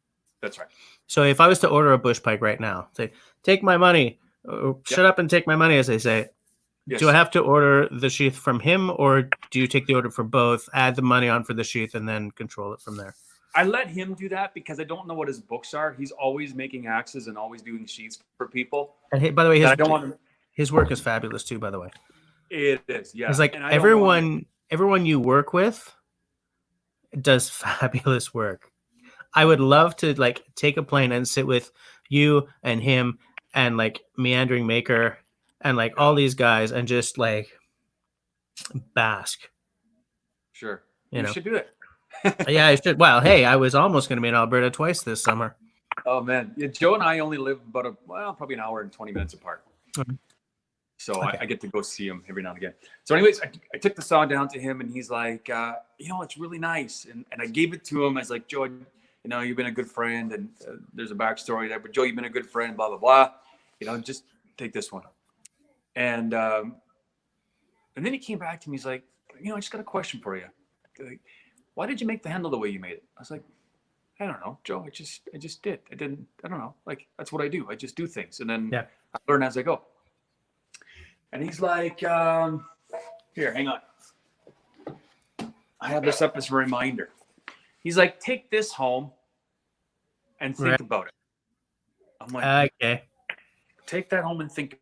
That's right. So if I was to order a bush bike right now, say, take my money, shut up and take my money, as they say. Yes. Do I have to order the sheath from him, or do you take the order for both, add the money on for the sheath, and then control it from there? I let him do that because I don't know what his books are. He's always making axes and always doing sheaths for people. And by the way, his work is fabulous too, by the way. It is, yeah. It's like everyone you work with does fabulous work. I would love to like take a plane and sit with you and him and like Meandering Maker and like all these guys and just like bask. Sure. You should do it. Yeah, I should. Well, hey, I was almost going to be in Alberta twice this summer. Oh man. Yeah, Joe and I only live about probably an hour and 20 minutes apart. So I get to go see him every now and again. So anyways, I took the saw down to him, and he's like, it's really nice. And I gave it to him. I was like, Joe, you've been a good friend, and there's a backstory there, but Joe, you've been a good friend, blah, blah, blah. Just take this one. And then he came back to me. He's like, I just got a question for you. Like, why did you make the handle the way you made it? I was like, I don't know, Joe. I just did. I don't know. Like, that's what I do. I just do things. And then I learn as I go. And he's like, here, hang on. I have this up as a reminder. He's like, take this home and think about it. I'm like, okay. Take that home and think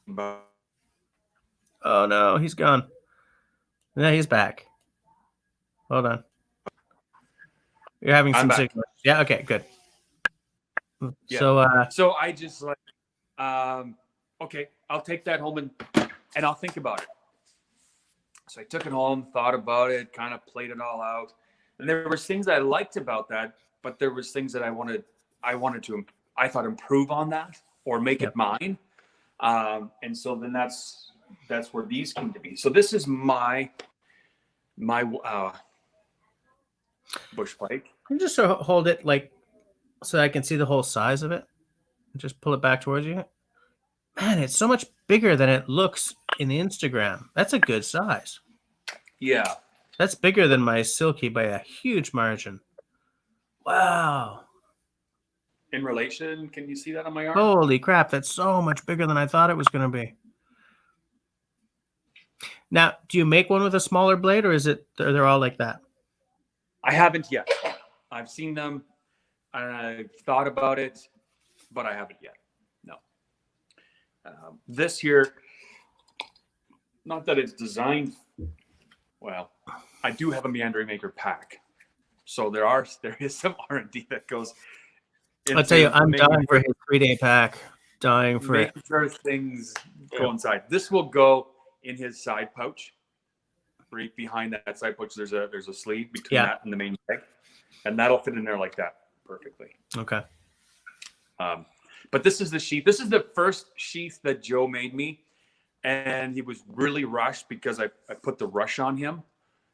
about it. Oh, no, he's gone. Yeah, he's back. Hold on. You're having some signals. Yeah, okay, good. Yeah. So So I just like, okay, I'll take that home and I'll think about it. So I took it home, thought about it, kind of played it all out. And there was things I liked about that, but there was things that I wanted to, I thought, improve on that or make yeah. it mine. And so then that's where these came to be. So this is my bush pike. You just sort of hold it like so I can see the whole size of it. Just pull it back towards you. Man, it's so much bigger than it looks in the Instagram. That's a good size. Yeah. That's bigger than my Silky by a huge margin. Wow. In relation, can you see that on my arm? Holy crap, that's so much bigger than I thought it was going to be. Now, do you make one with a smaller blade, or is it they're all like that? I haven't yet. I've seen them. I've thought about it, but I haven't yet. No. This here, not that it's designed. Well, I do have a meandering maker pack, so there is some R&D that goes. I'll tell you, I'm dying for his 3-day pack. Dying for it. Making sure things go inside. This will go in his side pouch. Right behind that side pouch, there's a sleeve between that and the main bag, and that'll fit in there like that perfectly. Okay. But this is the sheath. This is the first sheath that Joe made me, and he was really rushed because I put the rush on him.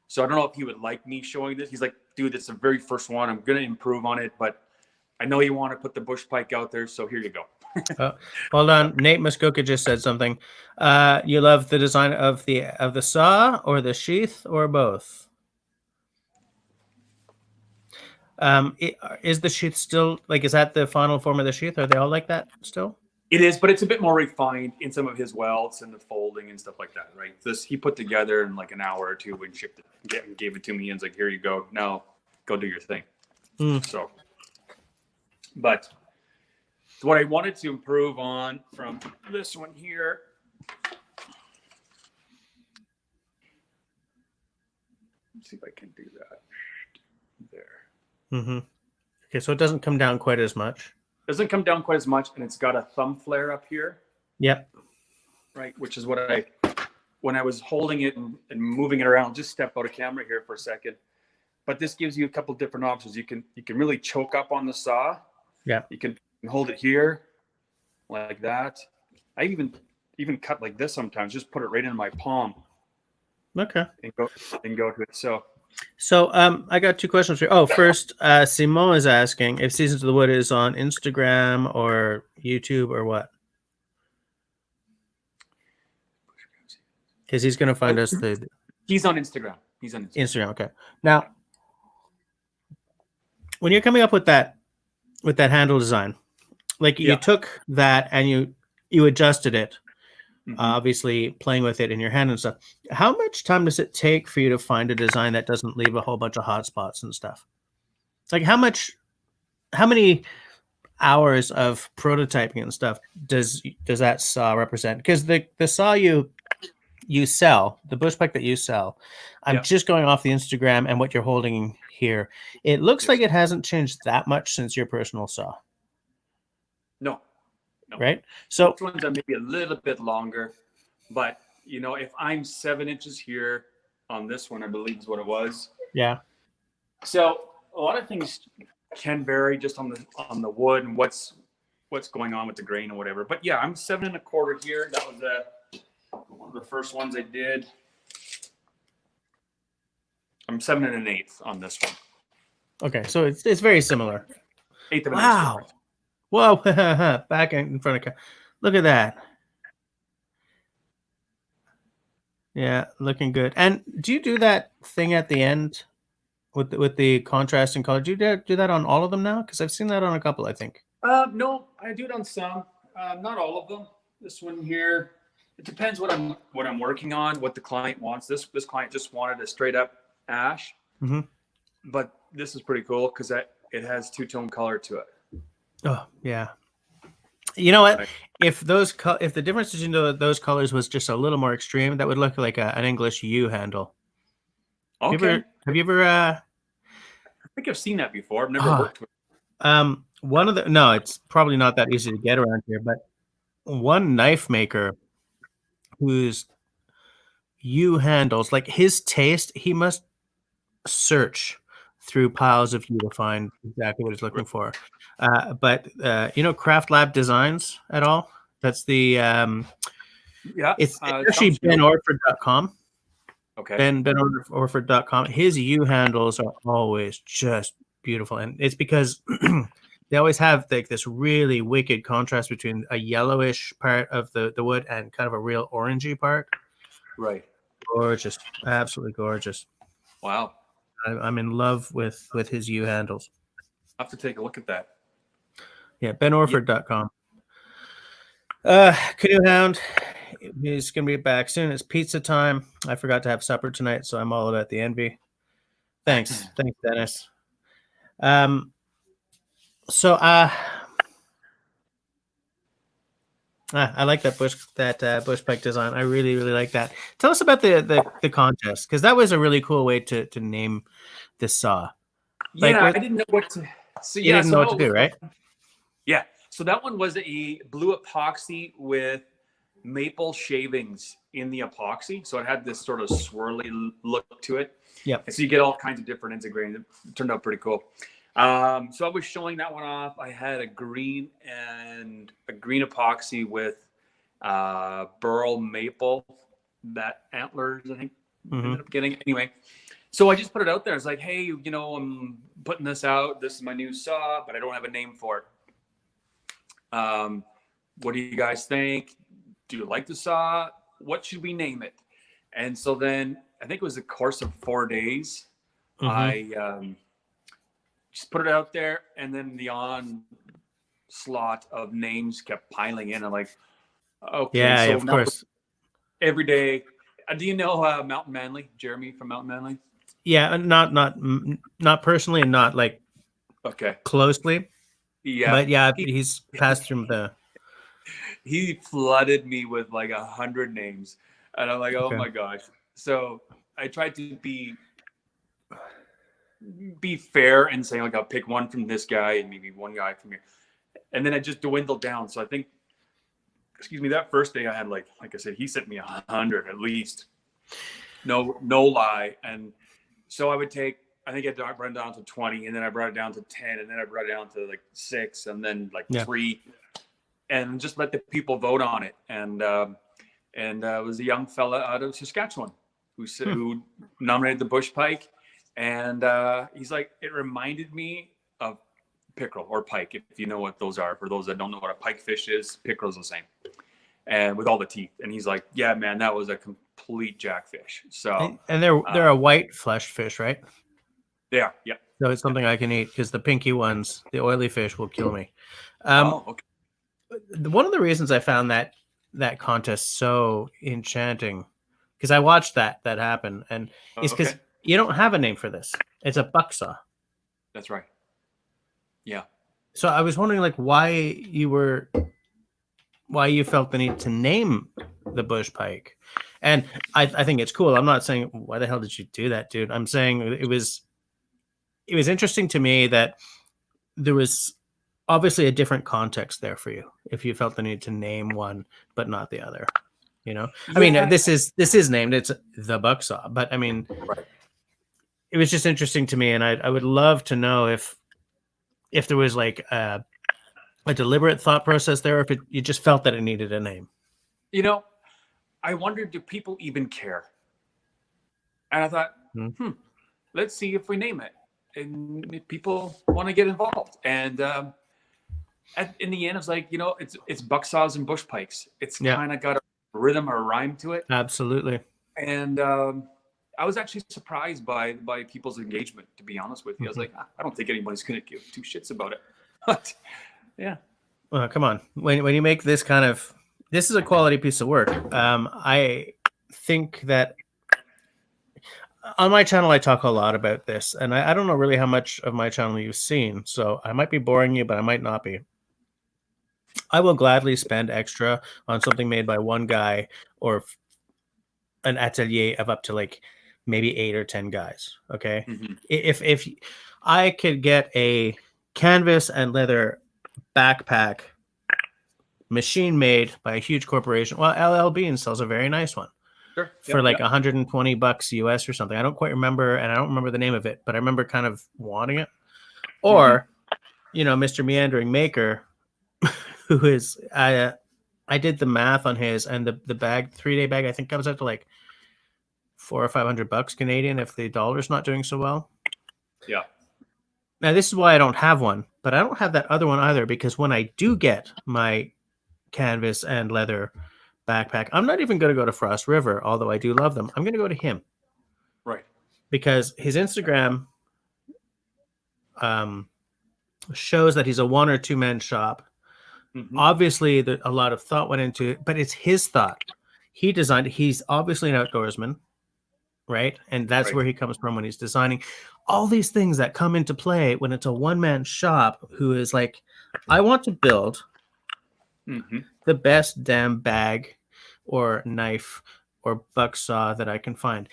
So I don't know if he would like me showing this. He's like, dude, it's the very first one. I'm gonna improve on it, but I know you want to put the bush pike out there, so here you go. Hold on, Nate Muskoka just said something. You love the design of the saw or the sheath or both? Is the sheath still like? Is that the final form of the sheath? Are they all like that still? It is, but it's a bit more refined in some of his welds and the folding and stuff like that, right? This he put together in like an hour or two and shipped it, and gave it to me, and it's like, here you go. Now go do your thing. So, but what I wanted to improve on from this one here. Let's see if I can do that. There. Okay, so it doesn't come down quite as much. Doesn't come down quite as much, and it's got a thumb flare up here. Yep. Right, which is what when I was holding it and moving it around, just step out of camera here for a second. But this gives you a couple different options. You can really choke up on the saw. Yeah. You can hold it here like that. I even cut like this sometimes, just put it right in my palm. Okay. And go to it. So I got 2 questions for you. Oh, first, Simon is asking if Seasons of the Wood is on Instagram or YouTube or what? Because he's going to find us the. He's on Instagram. Instagram. Okay. Now, when you're coming up with that handle design, like you took that and you adjusted it, obviously playing with it in your hand and stuff. How much time does it take for you to find a design that doesn't leave a whole bunch of hot spots and stuff? It's like how many hours of prototyping and stuff does that saw represent? Because the saw you sell, the bush pike that you sell, I'm just going off the Instagram and what you're holding here. It looks like it hasn't changed that much since your personal saw. No. Right? So this one's maybe a little bit longer, but if I'm 7 inches here on this one, I believe is what it was. Yeah. So a lot of things can vary just on the wood and what's going on with the grain or whatever. But yeah, I'm 7 1/4 here. That was one of the first ones I did. I'm 7 1/8 on this one. Okay, so it's very similar. 1/8 of an wow. inch. Whoa, back in front of look at that. Yeah, looking good. And do you do that thing at the end with the contrast and color? Do you do that on all of them now? Because I've seen that on a couple, I think. No, I do it on some, not all of them. This one here, it depends what I'm working on, what the client wants. This client just wanted a straight up ash, but this is pretty cool because it has 2-tone color to it. Oh yeah. You know what? If the difference between those colors was just a little more extreme, that would look like an English U handle. Okay. Have you ever? I think I've seen that before. I've never worked with it. One of the no, it's probably not that easy to get around here, but one knife maker whose U handles, like his taste, he must search through piles of U to find exactly what he's looking for. But you know, Craft Lab Designs at all? That's the Yeah. it's actually Sounds familiar. benorford.com. Okay. Ben Orford.com. His U handles are always just beautiful, and it's because they always have like this really wicked contrast between a yellowish part of the wood and kind of a real orangey part. Right. Gorgeous, absolutely gorgeous. Wow. I'm in love with his U handles. I have to take a look at that. Yeah, Yeah. benorford.com. Canoe Hound, he's gonna be back soon. It's pizza time. I forgot to have supper tonight, so I'm all about the envy. Thanks, Dennis. Um, so I like that bush pike design. I really like that. Tell us about the contest, because that was a really cool way to name this saw. Like, Yeah, what I didn't know what to. So you yeah, didn't so know what how to it do, was. right? Yeah, so that one was a blue epoxy with maple shavings in the epoxy. So it had this sort of swirly look to it. Yep. And so you get all kinds of different integrated. It turned out pretty cool. So I was showing that one off. I had a green epoxy with burl maple, that antlers, I think, ended Mm-hmm. up getting. Anyway, so I just put it out there. It's like, hey, you know, I'm putting this out. This is my new saw, but I don't have a name for it. What do you guys think? Do you like the saw? What should we name it? And so then I think it was a course of 4 days. Mm-hmm. I just put it out there, and then the onslaught of names kept piling in. I'm like, okay, Yeah, so of now course. every day. Do you know Mountain Manly? Jeremy from Mountain Manly? Yeah, not personally, and not like Okay. closely, Yeah. but yeah, He he's passed through the. he flooded me with like 100 names, and I'm like, oh Okay. my gosh. So I tried to be fair and say like I'll pick one from this guy and maybe one guy from here, and then it just dwindled down. So I think, excuse me, that first day I had like I said, he sent me 100 at least. No lie. And so I would take. I think I brought it down to 20, and then I brought it down to 10, and then I brought it down to like 6, and then like Yeah. 3, and just let the people vote on it. And it was a young fella out of Saskatchewan who nominated the bush pike, and he's like, it reminded me of pickerel or pike, if you know what those are. For those that don't know what a pike fish is, pickerel's the same, and with all the teeth. And he's like, yeah, man, that was a complete jackfish. So And they're a white fleshed fish, right? yeah, So it's something I can eat, because the pinky ones, the oily fish, will kill me. oh, okay. One of the reasons I found that contest so enchanting, because I watched that happen, and is because Okay, you don't have a name for this. It's a bucksaw. that's right. Yeah. So I was wondering, like, why you felt the need to name the bush pike. And I think it's cool. I'm not saying why the hell did you do that, dude. I'm saying it was interesting to me that there was obviously a different context there for you if you felt the need to name one but not the other. You know, I mean, Yeah. this is named, it's the bucksaw, but I mean, Right. it was just interesting to me, and I would love to know if there was like a deliberate thought process there, or if you just felt that it needed a name. You know, I wondered, do people even care? And I thought, Hmm. let's see if we name it, and if people want to get involved. And in the end, it's like, you know, it's bucksaws and bush pikes. It's Yeah, kind of got a rhythm or rhyme to it. absolutely. And I was actually surprised by people's engagement. To be honest with you, I was like, I don't think anybody's gonna give two shits about it. But yeah, Well, come on. When you make this kind of, this is a quality piece of work. I think that on my channel I talk a lot about this, and I don't know really how much of my channel you've seen, so I might be boring you, but I might not be. I will gladly spend extra on something made by one guy, or an atelier of up to like maybe 8 or 10 guys. Okay, mm-hmm. if I could get a canvas and leather backpack, machine made by a huge corporation. Well, LL Bean sells a very nice one Sure. for like $120 US or something. I don't quite remember, and I don't remember the name of it, but I remember kind of wanting it. Or, Mr. Meandering Maker, who is I did the math on his, and the bag, 3-day bag, I think comes out to like $400 or $500 Canadian if the dollar's not doing so well. Yeah. Now this is why I don't have one, but I don't have that other one either, because when I do get my canvas and leather backpack, I'm not even going to go to Frost River, although I do love them. I'm going to go to him. Right. Because his Instagram shows that he's a 1 or 2 man shop. Obviously, a lot of thought went into it, but it's his thought. He designed it. He's obviously an outdoorsman, right? And that's where he comes from when he's designing. All these things that come into play when it's a 1 man shop who is like, I want to build the best damn bag or knife or bucksaw that I can find.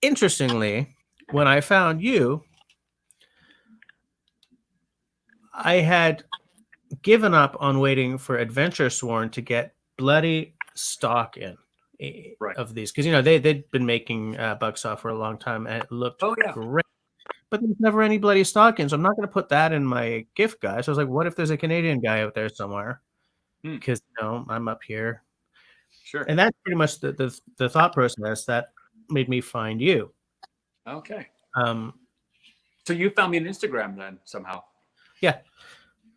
Interestingly, when I found you, I had given up on waiting for Adventure Sworn to get bloody stock in of these, because they'd been making bucksaw for a long time and it looked great, but there's never any bloody stock in, so I'm not going to put that in my gift guide. So I was like, what if there's a Canadian guy out there somewhere? Because I'm up here. Sure. And that's pretty much the thought process that made me find you. Okay. So you found me on Instagram then somehow? Yeah.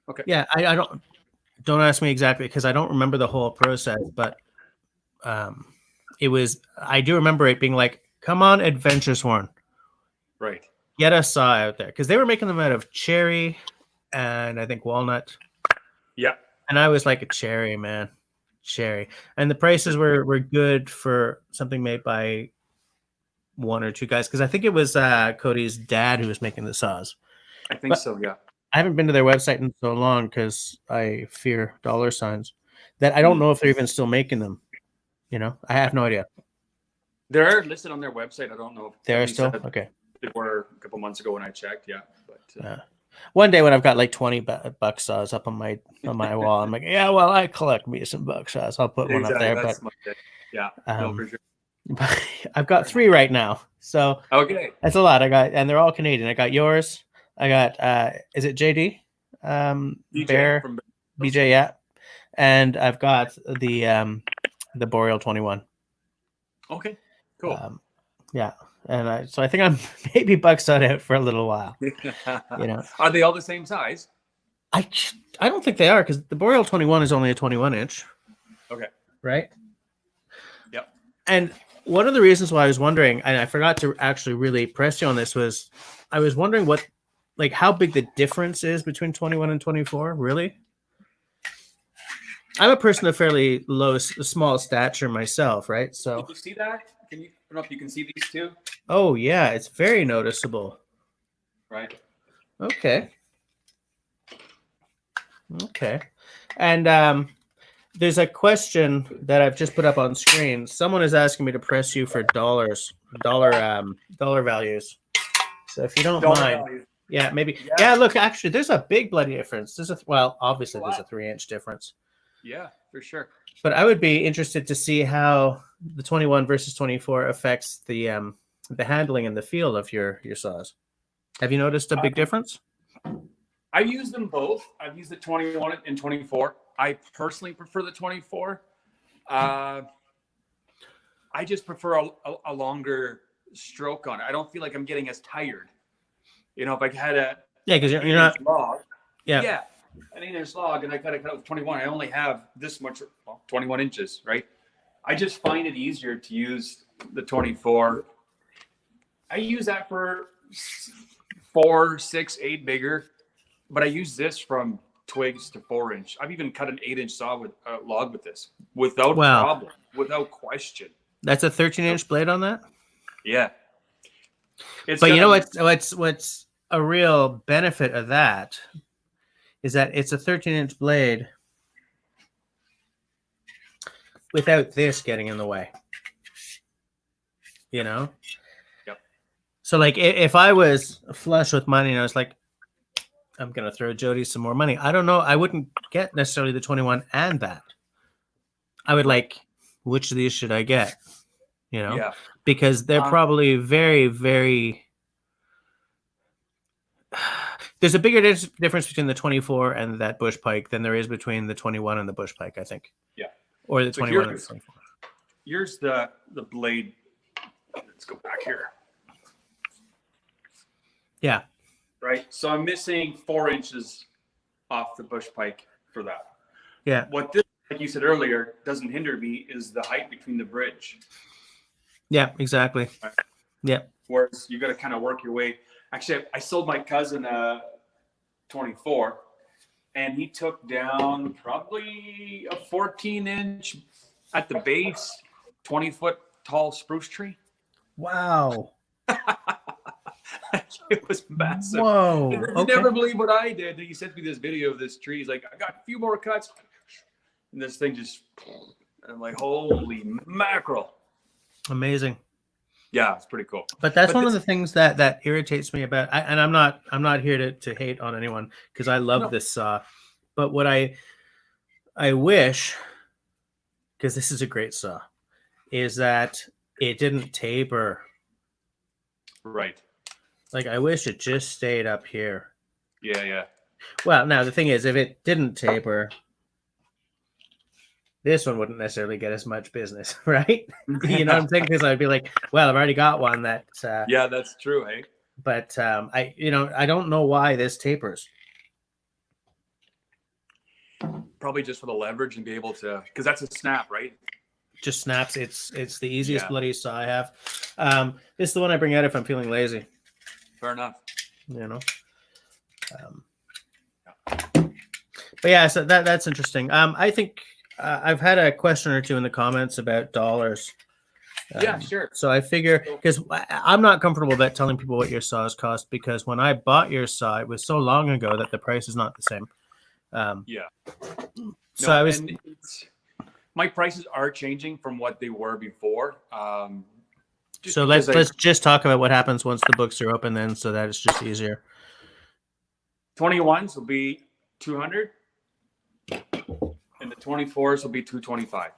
Okay. Yeah, I don't ask me exactly, because I don't remember the whole process, but I do remember it being like, come on, Adventure Sworn. Right. Get a saw out there, because they were making them out of cherry and I think walnut. Yeah. And I was like, a cherry, man. Cherry. And the prices were good for something made by 1 or 2 guys, because I think it was Cody's dad who was making the saws. I think so, yeah. I haven't been to their website in so long because I fear dollar signs that I don't know if they're even still making them. I have no idea. They're listed on their website. I don't know if they're still okay. They were a couple months ago when I checked. Yeah, but one day when I've got like 20 bucksaws up on my wall, I'm like, yeah, well, I collect me some bucksaws. I'll put one up there. But yeah, no, for sure. I've got 3 right now, so okay, that's a lot. And they're all Canadian. I got yours. I got is it JD? BJ Bear from BJ, yeah. And I've got the Boreal 21. Okay, cool. Yeah, and so I think I'm maybe bucksawed out for a little while. Are they all the same size? I don't think they are, because the Boreal 21 is only a 21 inch. Okay. Right. Yep. And one of the reasons why I was wondering, and I forgot to actually really press you on this, was I was wondering how big the difference is between 21 and 24. Really, I'm a person of fairly small stature myself, right? So can you see that? I don't know if you can see these two. Oh yeah, it's very noticeable. Right. Okay. And there's a question that I've just put up on screen. Someone is asking me to press you for dollar values. So if you don't mind. Values. Yeah, maybe. Yeah, look, actually, there's a big bloody difference. There's obviously there's a 3-inch difference. Yeah, for sure. But I would be interested to see how the 21 versus 24 affects the handling and the feel of your saws. Have you noticed a big difference? I've used them both. I've used the 21 and 24. I personally prefer the 24. I just prefer a longer stroke on it. I don't feel like I'm getting as tired. If I had because you're not log, an 8-inch log, and I cut it with 21. I only have this much, 21 inches, right? I just find it easier to use the 24. I use that for 4, 6, 8 bigger, but I use this from twigs to 4-inch. I've even cut an 8-inch saw with log with this without problem, without question. That's a 13-inch blade on that. Yeah. But you know what's a real benefit of that is that it's a 13-inch blade without this getting in the way. Yep. So if I was flush with money and I was like, I'm gonna throw Jody some more money. I don't know. I wouldn't get necessarily the 21 and that. I would like, which of these should I get? You know, Yeah. because they're probably very, very. There's a bigger difference between the 24 and that bush pike than there is between the 21 and the bush pike, I think. Yeah. Or the 21 and the 24. Here's the blade. Let's go back here. Yeah. Right. So I'm missing 4 inches off the bush pike for that. Yeah. What this, like you said earlier, doesn't hinder me is the height between the bridge. Yeah, exactly. Right. Yeah. Whereas you got to kind of work your way. Actually, I sold my cousin a 24, and he took down probably a 14-inch at the base, 20-foot tall spruce tree. Wow. It was massive. Whoa. You never believe what I did. He sent me this video of this tree. He's like, I got a few more cuts. And this thing just, I'm like, holy mackerel. Amazing. Yeah, it's pretty cool. But that's one of the things that irritates me about, and I'm not here to hate on anyone because I love this saw. But what I wish, because this is a great saw, is that it didn't taper. Right. Like, I wish it just stayed up here. Yeah, yeah. Well, now the thing is, if it didn't taper, this one wouldn't necessarily get as much business, right? You know what I'm saying? Because I'd be like, well, I've already got one that. Yeah, that's true, hey. But I don't know why this tapers. Probably just for the leverage and be able to, because that's a snap, right? Just snaps. It's the easiest bloody saw I have. This is the one I bring out if I'm feeling lazy. Fair enough. You know. But yeah, so that's interesting. I think I've had a question or two in the comments about dollars. Yeah, sure. So I figure, because I'm not comfortable about telling people what your saws cost, because when I bought your saw, it was so long ago that the price is not the same. Yeah. So I was. My prices are changing from what they were before. So let's just talk about what happens once the books are open, then, so that it's just easier. 21s will be 200, and the 24s will be 225.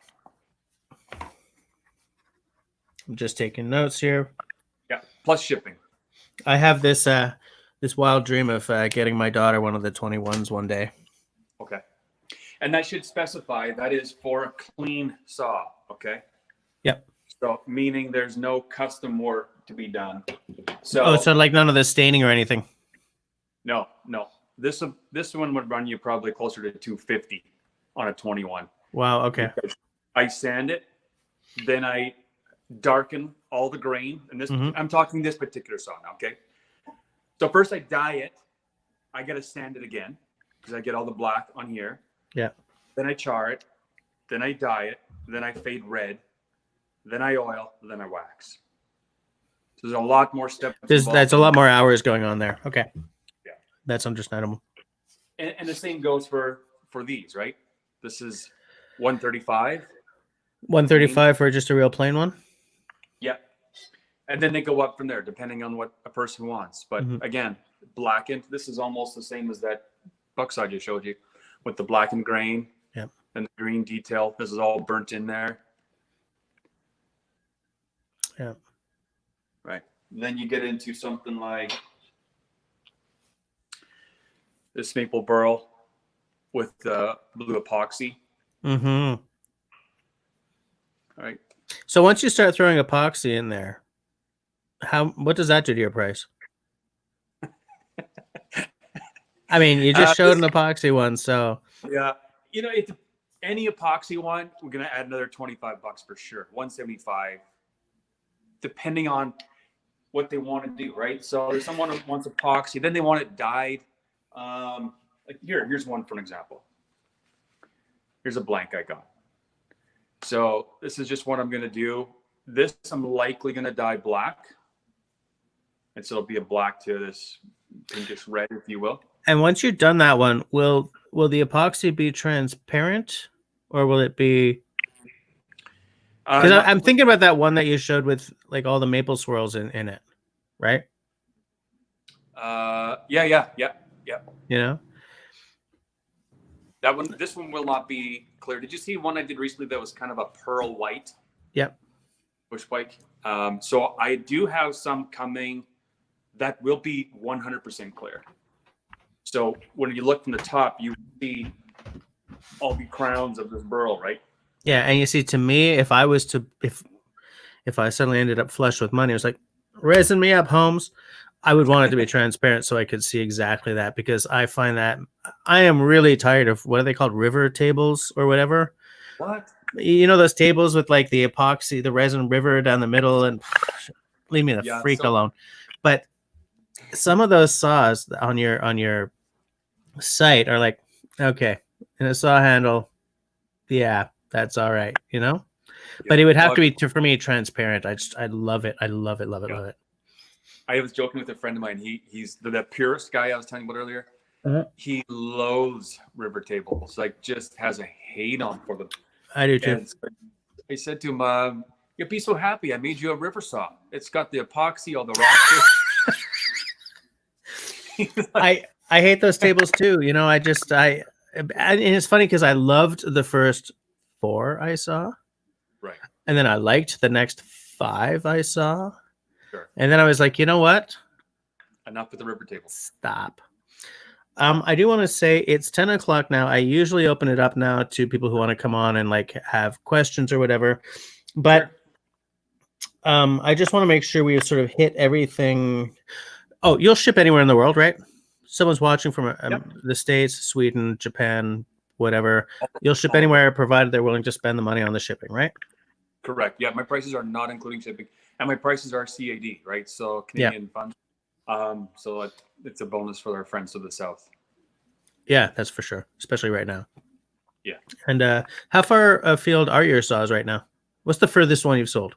I'm just taking notes here. Yeah, plus shipping. I have this this wild dream of getting my daughter one of the 21s one day. Okay, and that should specify that is for a clean saw. Okay. Yep. So meaning there's no custom work to be done. So so like none of the staining or anything. No. This one would run you probably closer to 250 on a 21. Wow. Okay. Because I sand it, then I darken all the grain, and this I'm talking this particular saw now. Okay. So first I dye it. I gotta sand it again because I get all the black on here. Yeah. Then I char it. Then I dye it. Then I fade red. Then I oil. Then I wax. So there's a lot more steps. That's a lot more hours going on there. Okay. Yeah. That's understandable. And the same goes for these, right? This is 135. 135 for just a real plain one? Yeah. And then they go up from there, depending on what a person wants. But again, blackened, this is almost the same as that bucksaw I just showed you with the blackened grain and the green detail. This is all burnt in there. Yeah. Right. Then you get into something like this maple burl with the blue epoxy. Mm-hmm. All right. So once you start throwing epoxy in there, what does that do to your price? I mean, you just showed an epoxy one, so yeah, any epoxy one, we're gonna add another $25 for sure, 175, depending on what they want to do, right? So there's someone who wants epoxy, then they want it dyed. Like here's one for an example. Here's a blank I got. So this is just what I'm gonna do. This I'm likely gonna dye black, and so it'll be a black to this pinkish red, if you will. And once you've done that one, will the epoxy be transparent, or will it be? Because I'm thinking about that one that you showed with like all the maple swirls in it, right? Yeah. Yeah. You know? That one, this one will not be clear. Did you see one I did recently that was kind of a pearl white Yep. bush bike? So I do have some coming that will be 100% clear. So when you look from the top, you see all the crowns of this burl, right? Yeah, and you see, to me, if I suddenly ended up flush with money, I was like, resin me up, Holmes. I would want it to be transparent so I could see exactly that, because I find that I am really tired of, what are they called, river tables or whatever. What? You know those tables with like the epoxy, the resin river down the middle, and leave me the Yeah. freak So alone. But some of those saws on your site are like, okay, and a saw handle, yeah, that's all right, you know. But yeah. it would have Well, to be, for me, transparent. I love it. I love it. Love it. yeah. Love it. I was joking with a friend of mine. He's the purist guy I was telling you about earlier. Mhm. He loathes river tables. Like, just has a hate on for them. I do too. And so I said to him, "You'll be so happy. I made you a river saw. It's got the epoxy, all the rocks." I hate those tables too. You know, and it's funny because I loved the first 4 I saw, Right. and then I liked the next 5 I saw, Sure. and then I was like, you know what? Enough with the river table. Stop. I do want to say it's 10 o'clock now. I usually open it up now to people who want to come on and like have questions or whatever, but Sure. I just want to make sure we sort of hit everything. Oh, you'll ship anywhere in the world, right? Someone's watching from Yep. the States, Sweden, Japan, whatever. You'll ship All over. anywhere provided they're willing to spend the money on the shipping, right? Correct. Yeah, my prices are not including shipping, and my prices are CAD, right? So Canadian funds. So it's a bonus for our friends to the south. Yeah, that's for sure, especially right now. Yeah. And how far afield are your saws right now? What's the furthest one you've sold?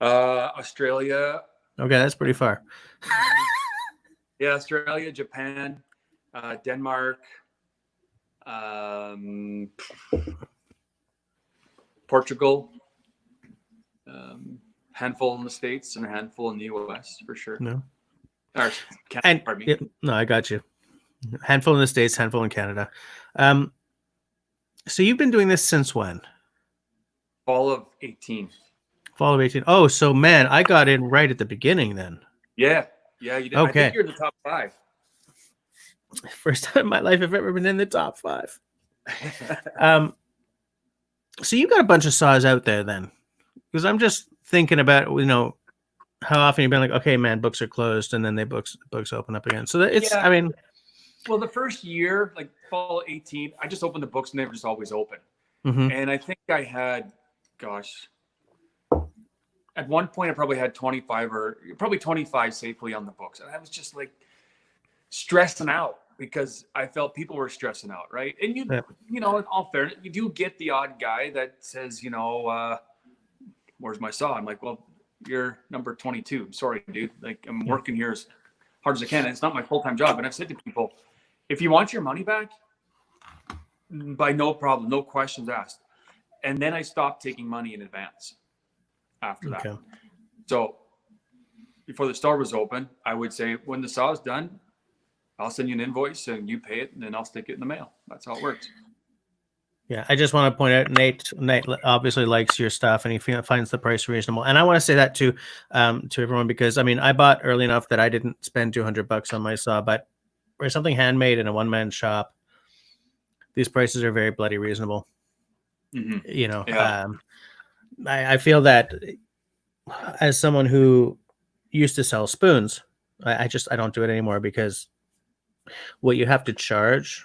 Australia. Okay, that's pretty far. Yeah, Australia, Japan, Denmark, Portugal, handful in the States and a handful in the US for sure. No. Or Canada, And pardon me. no, I got you. Handful in the States, handful in Canada. So you've been doing this since when? Fall of 18. Fall of 18. Oh, so man, I got in right at the beginning then. Yeah, you did. Okay. I think you're in the top 5. First time in my life I've ever been in the top 5. So you got a bunch of saws out there then, because I'm just thinking about, you know, how often you've been like, okay, man, books are closed, and then books open up again. So it's, Yeah. I mean, well, the first year, like fall 18, I just opened the books and they were just always open. mhm. And I think I had, gosh, at one point I probably had 25 safely on the books. And I was just like stressing out because I felt people were stressing out, right? And you know, in all fairness, you do get the odd guy that says, you know, where's my saw? I'm like, well, you're number 22. I'm sorry, dude. Like, I'm working here as hard as I can. And it's not my full-time job. And I've said to people, if you want your money back, by no problem, no questions asked. And then I stopped taking money in advance after that. Okay. So before the store was open, I would say, when the saw is done, I'll send you an invoice and you pay it, and then I'll stick it in the mail. That's how it works. Yeah, I just want to point out, Nate obviously likes your stuff, and he finds the price reasonable. And I want to say that to everyone, because I mean, I bought early enough that I didn't spend $200 on my saw, but for something handmade in a one-man shop, these prices are very bloody reasonable. Mm-hmm. You know, Yeah. I feel that as someone who used to sell spoons, I don't do it anymore, because what you have to charge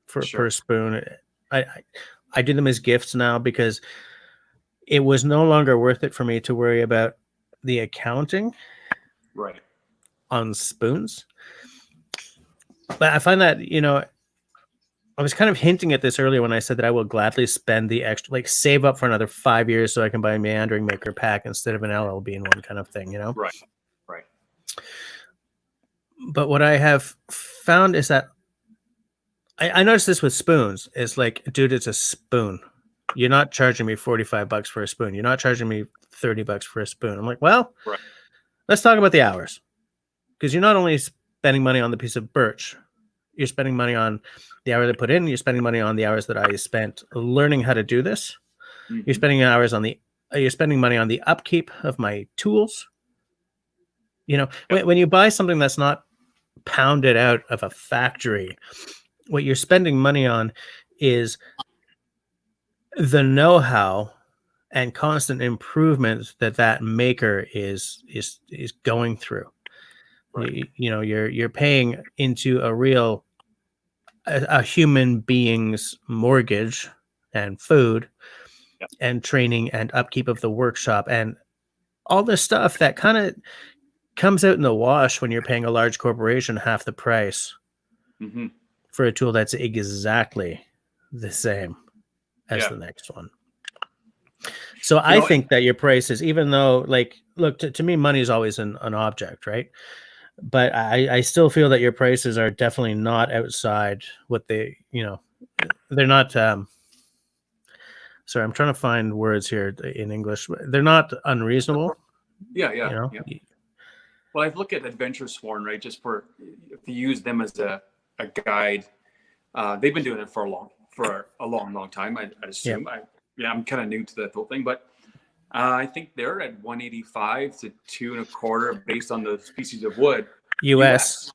for per spoon, I do them as gifts now, because it was no longer worth it for me to worry about the accounting Right. on spoons. But I find that, you know, I was kind of hinting at this earlier when I said that I will gladly spend the extra, like save up for another 5 years so I can buy a meandering maker pack instead of an LLB in one, kind of thing, you know? Right. But what I have found is that I noticed this with spoons. It's like, dude, it's a spoon. You're not charging me $45 for a spoon. You're not charging me $30 for a spoon. I'm like, well, Right. let's talk about the hours, because you're not only spending money on the piece of birch. You're spending money on the hours I put in. You're spending money on the hours that I spent learning how to do this. You're spending you're spending money on the upkeep of my tools. You know, when you buy something that's not pounded out of a factory, what you're spending money on is the know-how and constant improvement that maker is going through. Right. You know, you're paying into a human being's mortgage and food and training and upkeep of the workshop and all this stuff that kind of comes out in the wash when you're paying a large corporation half the price for a tool that's exactly the same as the next one. So I think that your prices, even though, like, look, to me, money is always an object, right? But I still feel that your prices are definitely not outside what they, you know, they're not. Sorry, I'm trying to find words here in English. They're not unreasonable. Yeah. You know? Well, I've looked at Adventure Sworn, right? Just for if you use them as a guide. They've been doing it for a long time. I assume. I'm kind of new to that whole thing, but I think they're at 185 to 2.25 based on the species of wood. US.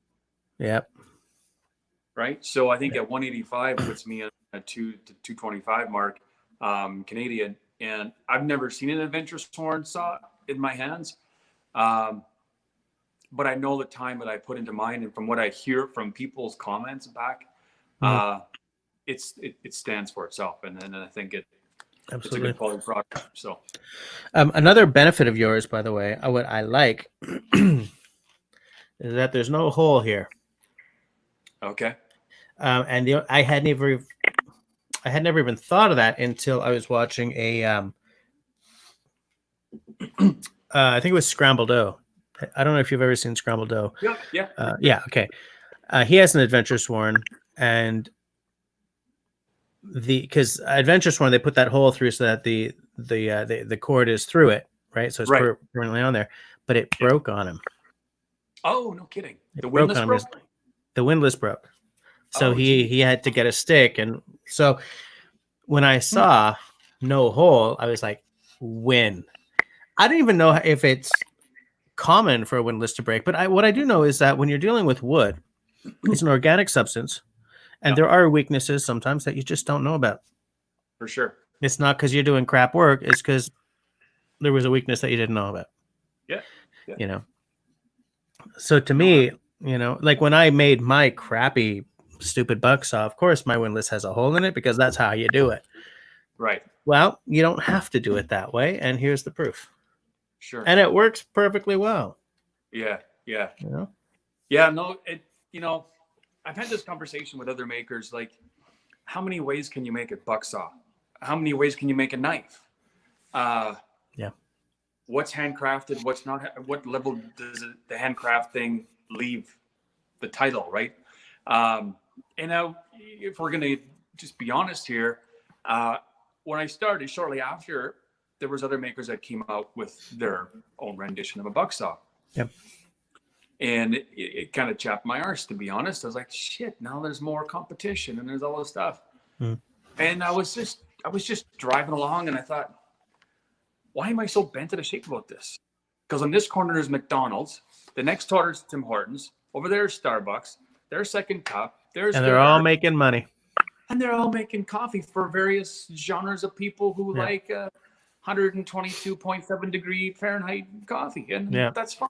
Yep. Right. So I think at 185 puts me at a 2 to 225 mark, Canadian. And I've never seen an Adventure Sworn saw in my hands. But I know the time that I put into mine, and from what I hear from people's comments back, it stands for itself, and I think it's a good quality product. So, another benefit of yours, by the way, what I like is that there's no hole here. Okay. And I had never even thought of that until I was watching a I think it was Scrambled O. I don't know if you've ever seen Scrambled O. Yeah. Okay. He has an Adventure Sworn, and because Adventure Sworn, they put that hole through so that the cord is through it, right? So it's permanently on there, but it broke on him. Oh, no kidding! The windlass broke. The windlass broke, so he had to get a stick, and so when I saw no hole, I was like, win. I don't even know if it's common for a windlass to break, but what I do know is that when you're dealing with wood, it's an organic substance, and there are weaknesses sometimes that you just don't know about. For sure. It's not because you're doing crap work, it's because there was a weakness that you didn't know about. Yeah. You know, so to me, you know, like when I made my crappy stupid bucksaw, of course my windlass has a hole in it because that's how you do it. Right. Well, you don't have to do it that way, and here's the proof. Sure. And it works perfectly well. Yeah. You know? Yeah, no, I've had this conversation with other makers, like, how many ways can you make a bucksaw? How many ways can you make a knife? What's handcrafted? What's not? What level does the handcraft thing leave the title, right? And now, if we're going to just be honest here, when I started shortly after, there was other makers that came out with their own rendition of a bucksaw. Yep. And it kind of chapped my arse, to be honest. I was like, shit, now there's more competition and there's all this stuff. And I was just driving along, and I thought, why am I so bent out of shape about this? Because on this corner is McDonald's, the next corner is Tim Hortons, over there is Starbucks, there's Second Cup, and they're all making money. And they're all making coffee for various genres of people who like 122.7 degree Fahrenheit coffee, and that's fine.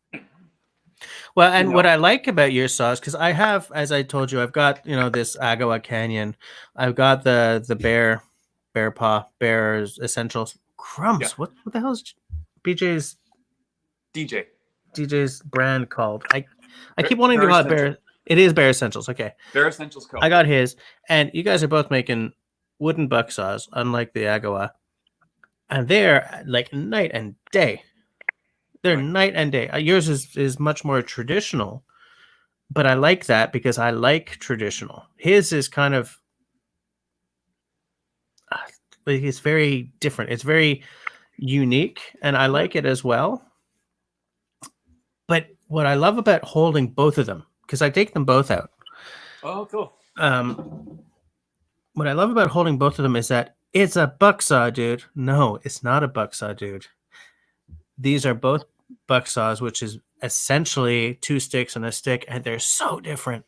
Well, and what I like about your saws, because I have, as I told you, I've got, you know, this Agawa Canyon. I've got the Bear's Essentials. Crumbs. What the hell is DJ's brand called? I keep wanting to call it Bear. It is Bear Essentials. Okay. Bear Essentials. I got his, and you guys are both making wooden bucksaws, unlike the Agawa, and they're like night and day. They're night and day. Yours is much more traditional, but I like that because I like traditional. His is kind of, it's very different. It's very unique, and I like it as well. But what I love about holding both of them, because I take them both out. Oh, cool. What I love about holding both of them is that it's a bucksaw, dude. No, it's not a bucksaw, dude. These are both bucksaws, which is essentially 2 sticks and a stick, and they're so different.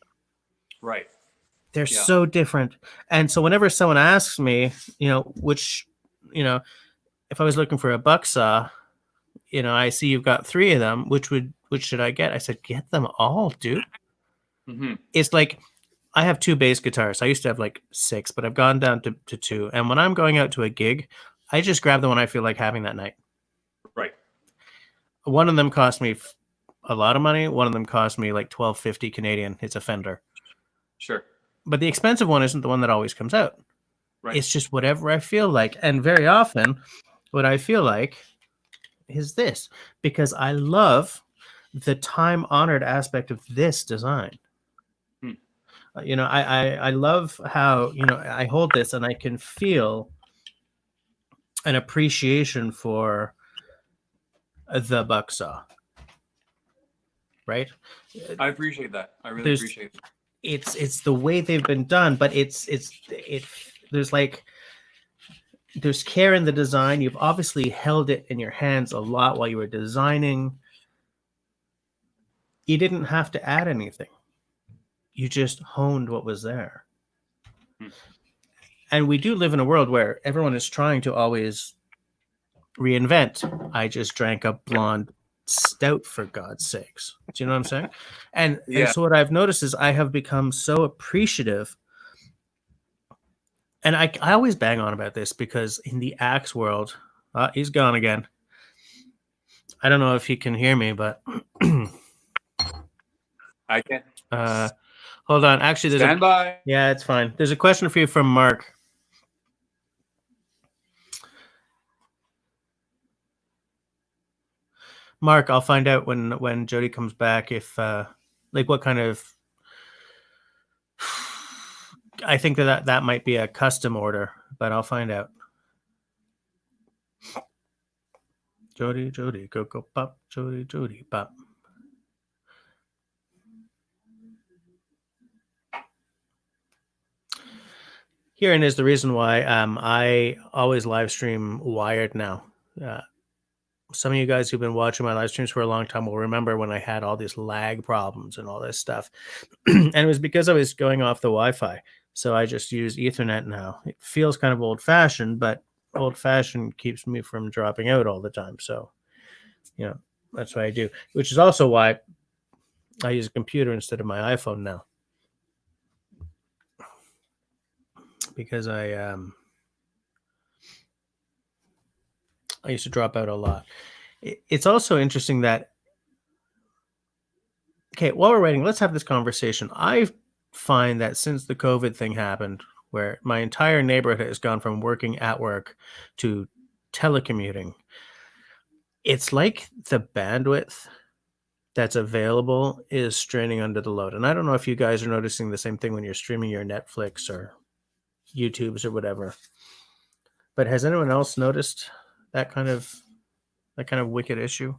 Right. They're Yeah. so different. And so whenever someone asks me, which, if I was looking for a bucksaw, I see you've got 3 of them. Which should I get? I said, get them all, dude. Mm-hmm. It's like I have 2 bass guitars. I used to have like 6, but I've gone down to 2. And when I'm going out to a gig, I just grab the one I feel like having that night. Right. One of them cost me a lot of money. One of them cost me like $12.50 Canadian. It's a Fender. Sure. But the expensive one isn't the one that always comes out. Right. It's just whatever I feel like. And very often, what I feel like is this, because I love the time-honored aspect of this design. I love how, I hold this and I can feel an appreciation for the bucksaw, right? I appreciate that. I really appreciate it. It's the way they've been done, but there's care in the design. You've obviously held it in your hands a lot while you were designing. You didn't have to add anything. You just honed what was there. And we do live in a world where everyone is trying to always reinvent. I just drank a blonde stout, for God's sakes. Do you know what I'm saying? And so what I've noticed is I have become so appreciative. And I always bang on about this because in the axe world, he's gone again. I don't know if he can hear me, but I can. Hold on. Actually, Stand by. Yeah, it's fine. There's a question for you from Mark. Mark, I'll find out when Jody comes back if what kind of. I think that might be a custom order, but I'll find out. Jody, go pop, Jody, pop. Herein is the reason why I always live stream wired now. Some of you guys who've been watching my live streams for a long time will remember when I had all these lag problems and all this stuff. And it was because I was going off the Wi-Fi. So I just use Ethernet now. It feels kind of old-fashioned, but old-fashioned keeps me from dropping out all the time. So, that's what I do, which is also why I use a computer instead of my iPhone now. Because I used to drop out a lot. It's also interesting that, while we're waiting, let's have this conversation. I find that since the COVID thing happened, where my entire neighborhood has gone from working at work to telecommuting, it's like the bandwidth that's available is straining under the load. And I don't know if you guys are noticing the same thing when you're streaming your Netflix or YouTubes or whatever. But has anyone else noticed that kind of wicked issue?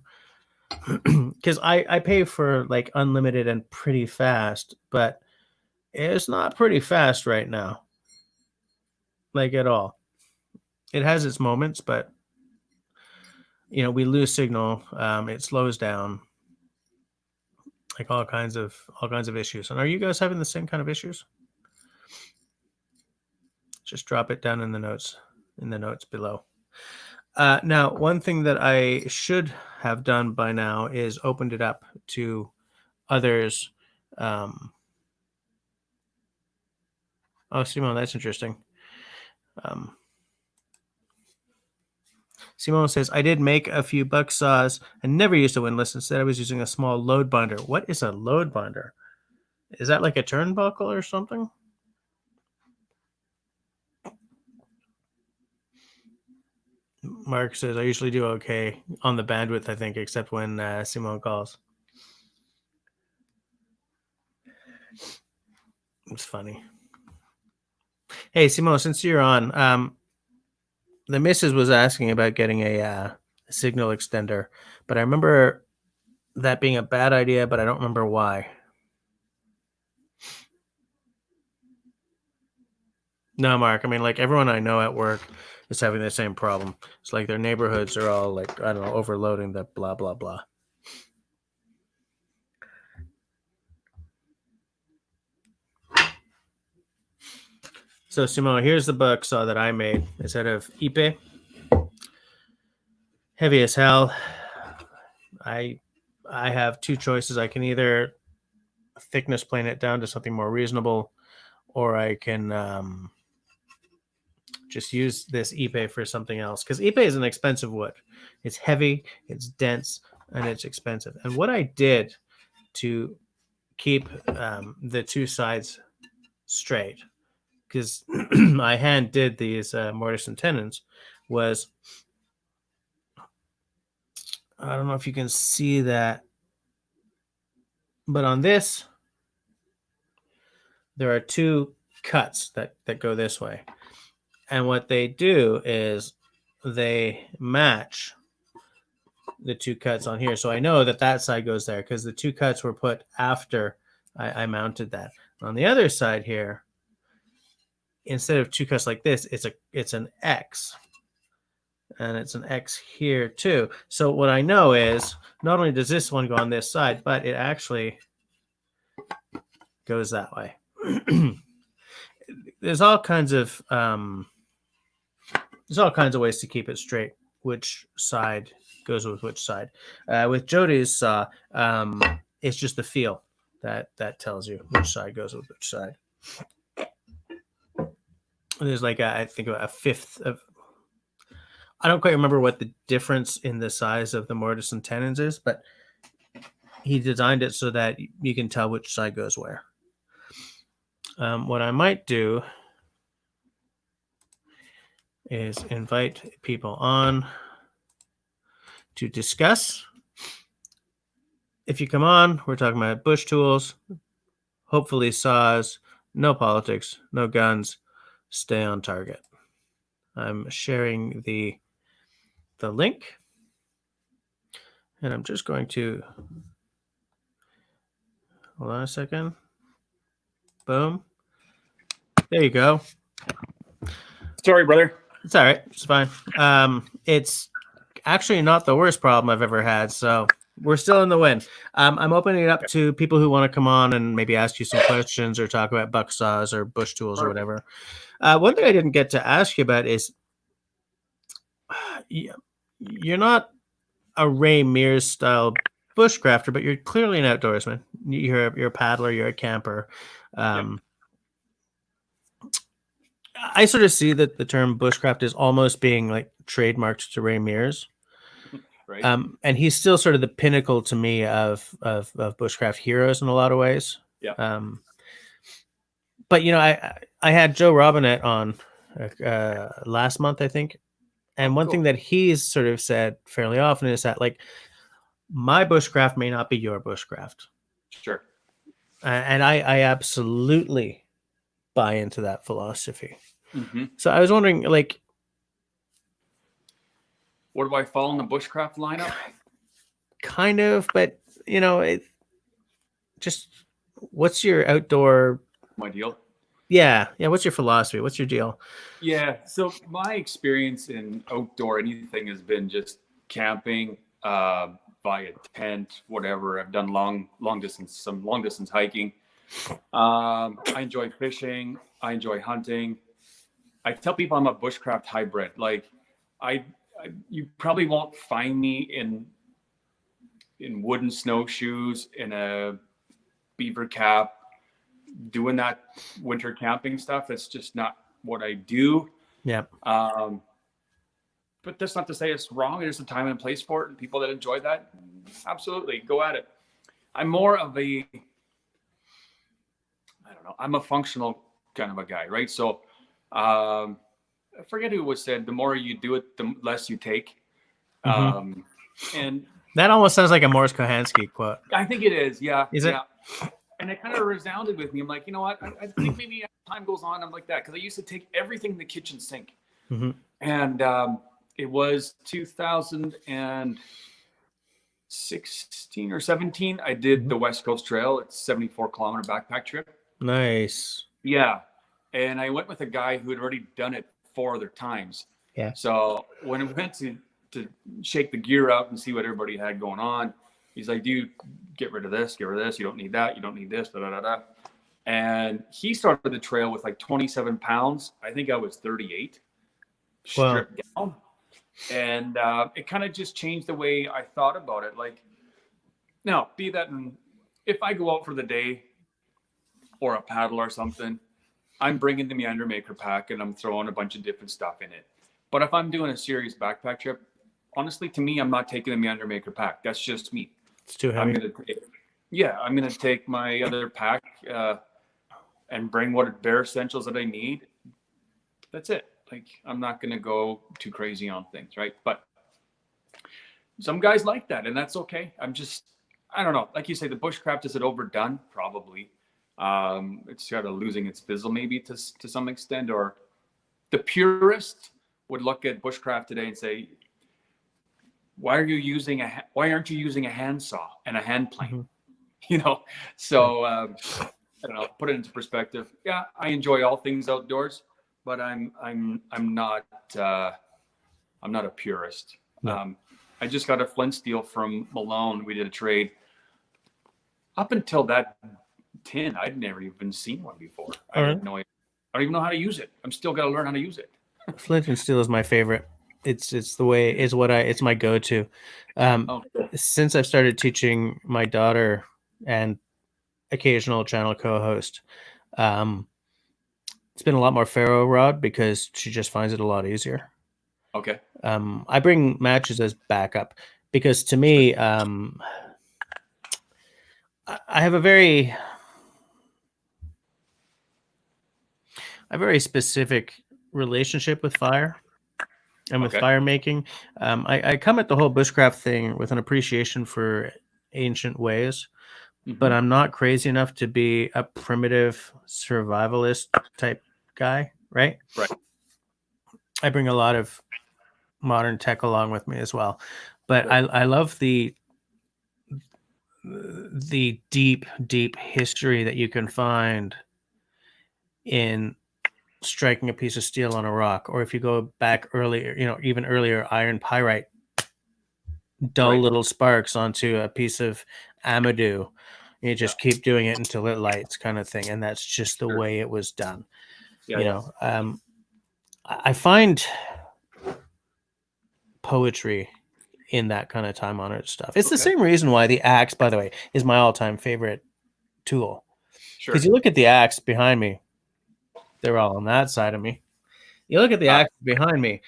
Because I pay for like unlimited and pretty fast, but it's not pretty fast right now, like at all. It has its moments, but we lose signal. It slows down, like all kinds of issues. And are you guys having the same kind of issues? Just drop it down in the notes below. Now, one thing that I should have done by now is opened it up to others. Oh, Simone, that's interesting. Simone says, I did make a few bucksaws and never used a windlass. Instead, I was using a small load binder. What is a load binder? Is that like a turnbuckle or something? Mark says, I usually do okay on the bandwidth, I think, except when Simone calls. It's funny. Hey, Simone, since you're on, the missus was asking about getting a signal extender, but I remember that being a bad idea, but I don't remember why. No, Mark. I mean, like everyone I know at work is having the same problem. It's like their neighborhoods are all like, I don't know, overloading the blah, blah, blah. So, Simone, here's the bucksaw that I made. It's out of Ipe. Heavy as hell. I have two choices. I can either thickness plane it down to something more reasonable, or I can just use this Ipe for something else. Because Ipe is an expensive wood. It's heavy, it's dense, and it's expensive. And what I did to keep the two sides straight, because I hand did these mortise and tenons, was, I don't know if you can see that, but on this, there are two cuts that go this way. And what they do is they match the two cuts on here. So I know that that side goes there because the two cuts were put after I mounted that. On the other side here, instead of two cuts like this, it's an X. And it's an X here too. So what I know is not only does this one go on this side, but it actually goes that way. There's all kinds of ways to keep it straight. Which side goes with which side? With Jody's saw, it's just the feel that tells you which side goes with which side. And there's like I think about a fifth of. I don't quite remember what the difference in the size of the mortise and tenons is, but he designed it so that you can tell which side goes where. What I might do is invite people on to discuss. If you come on, we're talking about bush tools, hopefully saws, no politics, no guns, stay on target. I'm sharing the link, and I'm just going to, hold on a second. Boom. There you go. Sorry, brother. It's all right. It's fine. It's actually not the worst problem I've ever had, so we're still in the win. I'm opening it up to people who want to come on and maybe ask you some questions or talk about buck saws or bush tools or whatever. One thing I didn't get to ask you about is you're not a Ray Mears style bushcrafter, but you're clearly an outdoorsman. You're a paddler. You're a camper. I sort of see that the term bushcraft is almost being like trademarked to Ray Mears. Right. And he's still sort of the pinnacle to me of bushcraft heroes in a lot of ways. Yeah. But I had Joe Robinette on last month, I think, and one thing that he's sort of said fairly often is that like my bushcraft may not be your bushcraft. Sure. And I absolutely buy into that philosophy. Mm-hmm. So I was wondering, like, what do I fall in the bushcraft lineup? Kind of, but just what's your outdoor? My deal. Yeah. What's your philosophy? What's your deal? Yeah. So my experience in outdoor anything has been just camping, via tent, whatever. I've done long distance hiking. I enjoy fishing. I enjoy hunting. I tell people I'm a bushcraft hybrid. Like you probably won't find me in wooden snowshoes, in a beaver cap, doing that winter camping stuff. That's just not what I do. Yeah. But that's not to say it's wrong. There's a time and place for it, and people that enjoy that, absolutely go at it. I'm more of a, I don't know, I'm a functional kind of a guy, right? So I forget who was said, the more you do it, the less you take. Mm-hmm. And that almost sounds like a Morris Kohansky quote. I think it is. Yeah. Is it? Yeah. And it kind of resounded with me. I'm like, you know what? I think maybe as time goes on, I'm like that. Because I used to take everything in the kitchen sink. Mm-hmm. And it was 2016 or 17. I did the West Coast Trail. It's 74-kilometer backpack trip. Nice. Yeah. and I went with a guy who had already done it 4 other times. Yeah. So when we went to shake the gear up and see what everybody had going on, he's like, dude, get rid of this, get rid of this. You don't need that. You don't need this. Da, da, da, da. And he started the trail with like 27 pounds. I think I was 38, Well, stripped down. And it kind of just changed the way I thought about it. Like, now, be that if I go out for the day or a paddle or something, I'm bringing the Meander Maker pack and I'm throwing a bunch of different stuff in it. But if I'm doing a serious backpack trip, honestly, to me, I'm not taking the Meander Maker pack. That's just me. it's too heavy. I'm gonna take my other pack and bring what bare essentials that I need. That's it. Like, I'm not gonna go too crazy on things, right? But some guys like that, and that's okay. I don't know. Like you say, the bushcraft, is it overdone? Probably. It's sort of losing its fizzle, maybe to some extent. Or the purist would look at bushcraft today and say, why aren't you using a handsaw and a hand plane? Mm-hmm. So I don't know, put it into perspective. Yeah, I enjoy all things outdoors, but I'm not a purist. No. I just got a flint steel from Malone. We did a trade. Up until that tin, I'd never even seen one before. I had no idea. I don't even know how to use it. I'm still got to learn how to use it. Flint and steel is my favorite. It's the way it's my go-to. Since I've started teaching my daughter and occasional channel co-host, it's been a lot more ferro rod because she just finds it a lot easier. Okay. I bring matches as backup because to me, I have a very specific relationship with fire and with fire making. I come at the whole bushcraft thing with an appreciation for ancient ways, but I'm not crazy enough to be a primitive survivalist type guy, right? Right. I bring a lot of modern tech along with me as well, but I love the deep history that you can find in striking a piece of steel on a rock, or if you go back earlier, even earlier, iron pyrite, dull little sparks onto a piece of amadou. You just keep doing it until it lights, kind of thing, and that's just the way it was done. I find poetry in that kind of time-honored stuff. It's the same reason why the axe, by the way, is my all-time favorite tool. Because you look at the axe behind me, they're all on that side of me. You look at the axe behind me,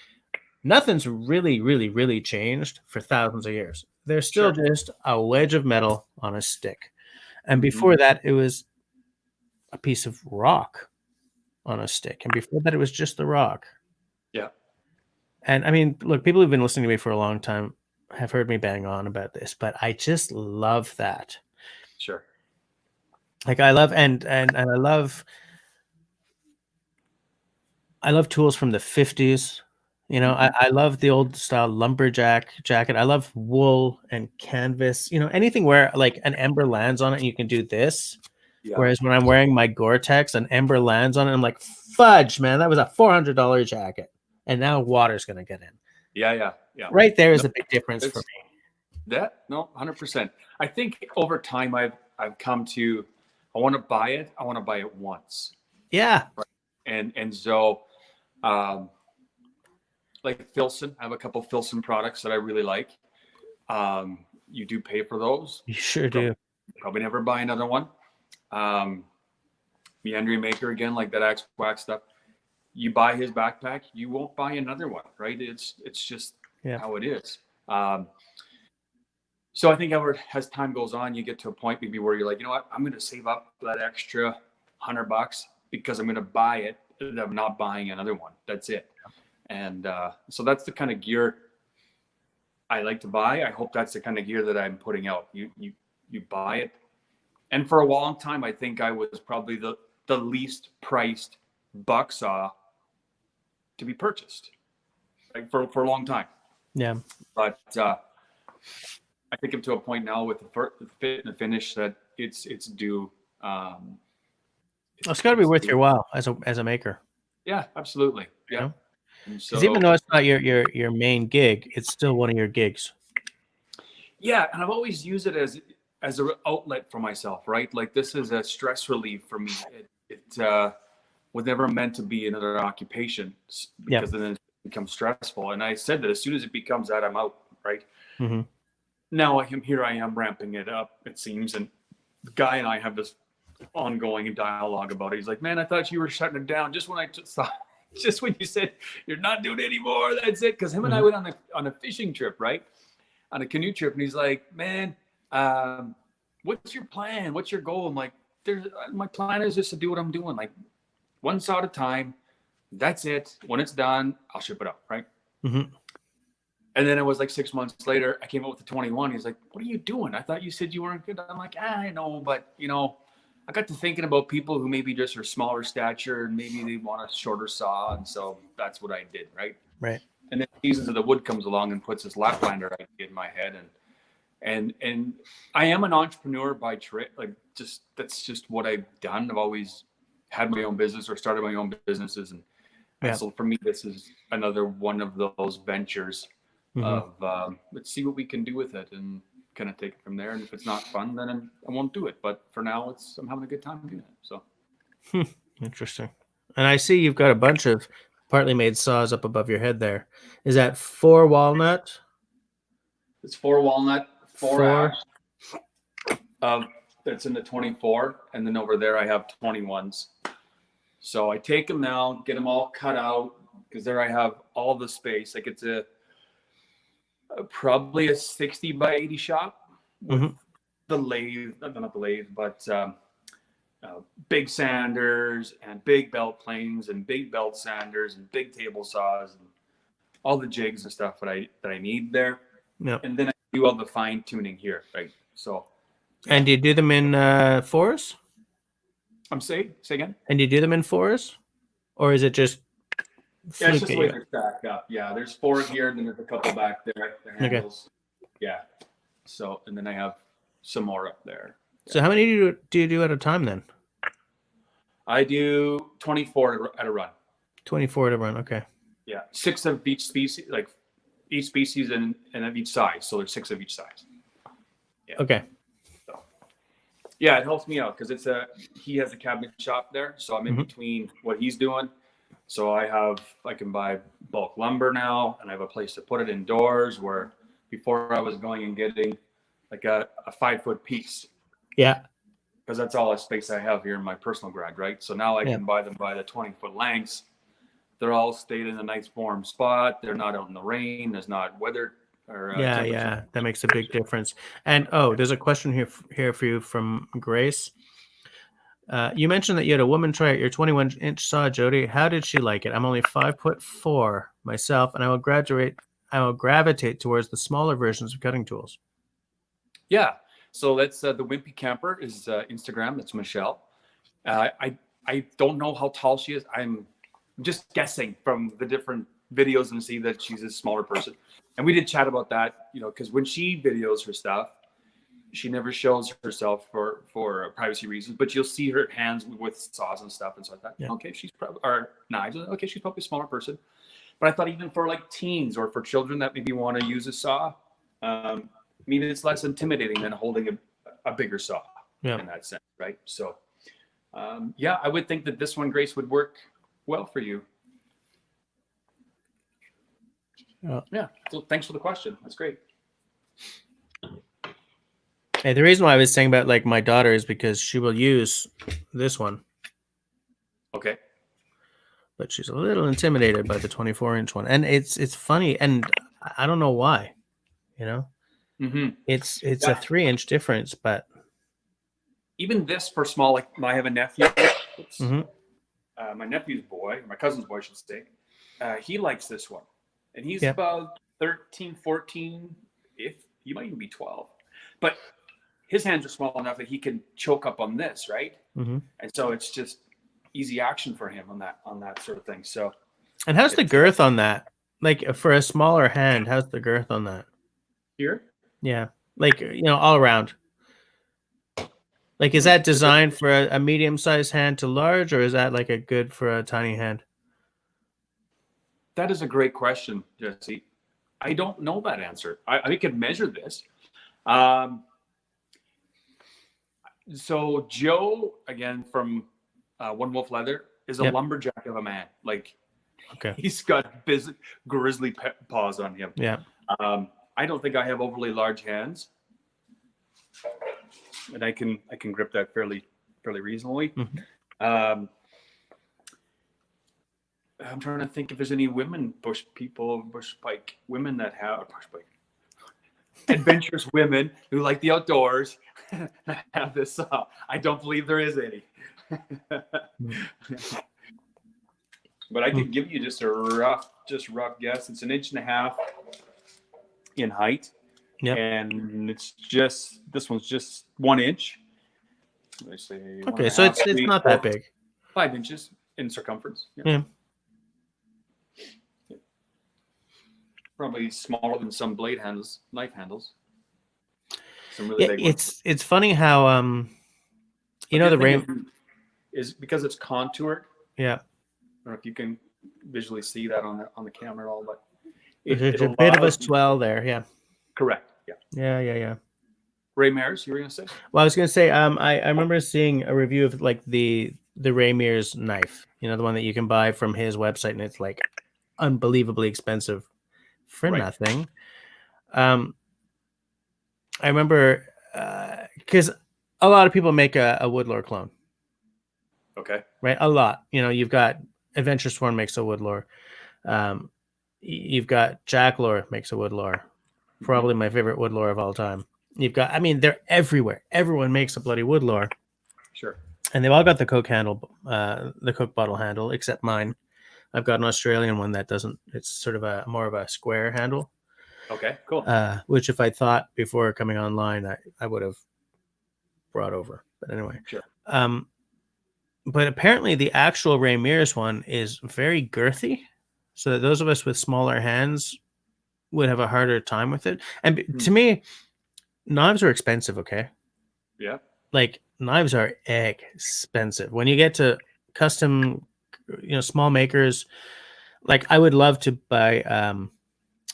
nothing's really changed for thousands of years. There's still just a wedge of metal on a stick. And before that, it was a piece of rock on a stick. And before that, it was just the rock. Yeah. And I mean, look, people who've been listening to me for a long time have heard me bang on about this, but I just love that. Sure. Like I love I love tools from the 50s. I love the old style lumberjack jacket. I love wool and canvas. Anything where like an ember lands on it and you can do this. Yeah. Whereas when I'm wearing my Gore-Tex, an ember lands on it, I'm like, fudge, man, that was a $400 jacket. And now water's going to get in. Yeah. Right there is the big difference for me. 100%. I think over time I've come to, I want to buy it once. Yeah. Right? And so, like Filson, I have a couple Filson products that I really like. You do pay for those. You sure do. Probably never buy another one. Meander Maker, again, like that axe wax stuff. You buy his backpack, you won't buy another one, right? It's just how it is. So I think as time goes on, you get to a point maybe where you're like, you know what, I'm going to save up that extra $100 because I'm going to buy it. I'm not buying another one. That's it. And so that's the kind of gear I like to buy. I hope that's the kind of gear that I'm putting out. You buy it. And for a long time, I think I was probably the least priced bucksaw to be purchased, like for a long time. Yeah. But I think I'm to a point now with the fit and the finish that it's due It's got to be worth your while as a maker. Yeah, absolutely. You Yeah. know, And because even though so, it's not your main gig, it's still one of your gigs. yeah, and I've always used it as an outlet for myself, right? Like this is a stress relief for me. It was never meant to be another occupation Yeah. because then it becomes stressful. And I said that as soon as it becomes that, I'm out, right? Mm-hmm. Now I am ramping it up, it seems, and the guy and I have this ongoing dialogue about it. He's like, "Man, I thought you were shutting it down just when I saw, just when you said you're not doing it anymore. That's it." Because him and I went on a fishing trip, right, on a canoe trip, and he's like, "Man, what's your plan? What's your goal?" I'm like, my plan is just to do what I'm doing, like one saw at a time. That's it. When it's done, I'll ship it out, right?" Mm-hmm. And then it was like 6 months later, I came up with the 21. He's like, "What are you doing? I thought you said you weren't good." I'm like, I know, but I got to thinking about people who maybe just are smaller stature and maybe they want a shorter saw. And so that's what I did. Right. Right. And then Seasons of the Wood comes along and puts this Laplander idea in my head. And I am an entrepreneur by trade. Like that's just what I've done. I've always had my own business or started my own businesses. And so for me, this is another one of those ventures of let's see what we can do with it and kind of take it from there. And if it's not fun, then I won't do it. But for now, I'm having a good time doing it. So Interesting. And I see you've got a bunch of partly made saws up above your head there. Is that 4 walnut? it's 4 walnut, 4 4. ash. That's in the 24, and then over there I have 21s. So I take them now, get them all cut out because there I have all the space. Like it's probably a 60 by 80 shop with the lathe, not the lathe, but big sanders and big belt planes and big belt sanders and big table saws and all the jigs and stuff that I need there. Yep. And then I do all the fine tuning here, right? So. And do you do them in 4s? Say again. And do you do them in 4s, or is it just? Yeah, it's just the way they're stacked up. Yeah, there's 4 here, and then there's a couple back there. The handles. Okay. Yeah. So, and then I have some more up there. Yeah. So how many do you do at a time then? I do 24 at a run. 24 at a run. Okay. Yeah, 6 of each species, like each species and of each size. So there's 6 of each size. Yeah. Okay. So, yeah, it helps me out because he has a cabinet shop there, so I'm in between what he's doing. So I can buy bulk lumber now, and I have a place to put it indoors where before I was going and getting like a 5-foot piece. Yeah. Because that's all the space I have here in my personal garage, right? So now I can buy them by the 20-foot lengths. They're all stayed in a nice warm spot. They're not out in the rain. There's not weather or yeah. That makes a big difference. And there's a question here for you from Grace. You mentioned that you had a woman try out your 21-inch saw, Jody. How did she like it? I'm only 5'4" myself, and I will gravitate towards the smaller versions of cutting tools. Yeah. So that's the Wimpy Camper is Instagram. That's Michelle. I don't know how tall she is. I'm just guessing from the different videos and see that she's a smaller person. And we did chat about that, because when she videos her stuff, she never shows herself for privacy reasons, but you'll see her hands with saws and stuff. And so I thought, okay, she's probably, or knives. Okay, she's probably a smaller person. But I thought even for like teens or for children that maybe want to use a saw, maybe it's less intimidating than holding a bigger saw in that sense, right? So, I would think that this one, Grace, would work well for you. Yeah. So thanks for the question. That's great. Hey, the reason why I was saying about like my daughter is because she will use this one. Okay. But she's a little intimidated by the 24-inch one, and it's funny, and I don't know why. It's a 3-inch difference, but even this for small, like I have a nephew. My nephew's boy, my cousin's boy, I should say. He likes this one, and he's about 13, 14. If he might even be 12, but his hands are small enough that he can choke up on this, right? And so it's just easy action for him on that sort of thing. So, and how's the girth on that? Like for a smaller hand, how's the girth on that? Here? Yeah, like all around. Like, is that designed for a medium-sized hand to large, or is that like a good for a tiny hand? That is a great question, Jesse. I don't know that answer. I could measure this. Um, so Joe, again from One Wolf Leather, is a Yep. lumberjack of a man. Like Okay. he's got grizzly paws on him. Yeah. I don't think I have overly large hands, and I can grip that fairly reasonably. Mm-hmm. I'm trying to think if there's any women bush pike women that have bush pike adventurous women who like the outdoors have this saw. I don't believe there is any. But I could give you just a rough guess. It's 1.5 inches in height. Yep. And it's just, this one's just 1 inch. Let's say Okay, so it's not that big. 5 inches in circumference. Yeah. Probably smaller than some knife handles. Some really big ones. It's funny how you know, the rain is because it's contoured. Yeah. I don't know if you can visually see that on the camera at all, but there's a bit of a swell there. Yeah. Correct. Yeah. Yeah. Ray Mears, you were gonna say? Well, I was gonna say, I remember seeing a review of like the Ray Mears knife, you know, the one that you can buy from his website, and it's like unbelievably expensive for nothing. I remember because a lot of people make a Woodlore clone. Okay. Right, a lot. You know, you've got Adventure Sworn makes a Woodlore. You've got Jacklore makes a Woodlore. Probably my favorite Woodlore of all time. You've got, I mean, they're everywhere. Everyone makes a bloody Woodlore. Sure. And they've all got the Coke handle, the Coke bottle handle, except mine. I've got an Australian one that doesn't. It's sort of more of a square handle. Okay, cool. Which, if I thought before coming online, I would have brought over. But anyway. Sure. But apparently the actual Ray Mears one is very girthy, so that those of us with smaller hands would have a harder time with it. And to me, knives are expensive, okay? Yeah. Like, knives are expensive. When you get to custom, you know, small makers, like I would love to buy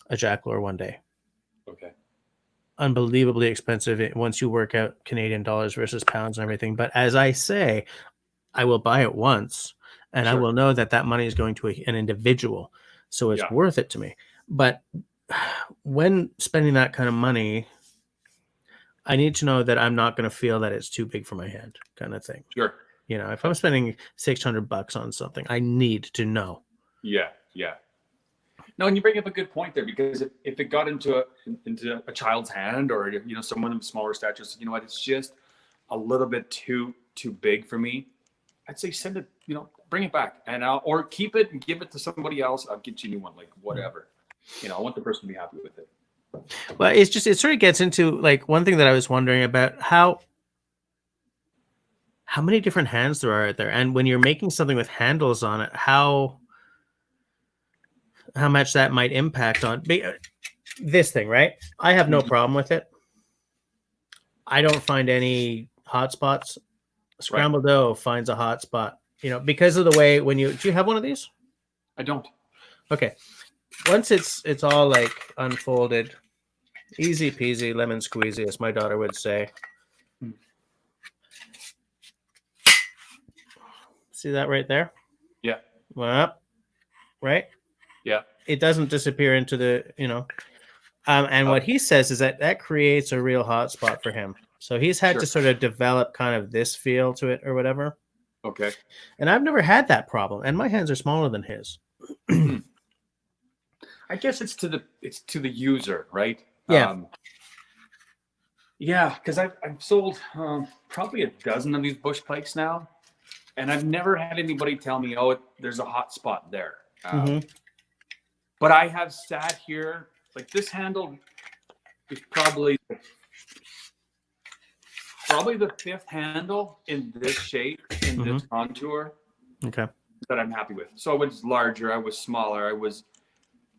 a Jacklore one day. Okay. Unbelievably expensive once you work out Canadian dollars versus pounds and everything. But as I say, I will buy it once, and I will know that money is going to an individual, so it's worth it to me. But when spending that kind of money, I need to know that I'm not going to feel that it's too big for my hand, kind of thing. Sure. You know, if I'm spending $600 on something, I need to know. Yeah. No, and you bring up a good point there, because if it got into a child's hand, or you know, someone of smaller stature, you know what, it's just a little bit too big for me, I'd say send it, you know, bring it back, and or keep it and give it to somebody else. I'll get you a new one, like whatever. You know, I want the person to be happy with it. Well, it's just, it sort of gets into like one thing that I was wondering about, how many different hands there are out there, and when you're making something with handles on it, how much that might impact on this thing, right? I have no problem with it. I don't find any hot spots. Scrambled dough finds a hot spot, you know, because of the way do you have one of these? I don't. Okay. Once it's all like unfolded, easy peasy, lemon squeezy, as my daughter would say. See that right there? Yeah. Well, right? Yeah. It doesn't disappear into the, you know. And what he says is that creates a real hot spot for him. So he's had to sort of develop kind of this feel to it or whatever. Okay. And I've never had that problem. And my hands are smaller than his. I guess it's to the user, right? Yeah. Yeah, because I've sold probably a dozen of these bush pikes now, and I've never had anybody tell me, "Oh, there's a hot spot there." But I have sat here, like, this handle is probably the fifth handle in this shape, in this contour, that I'm happy with. So I was larger, I was smaller,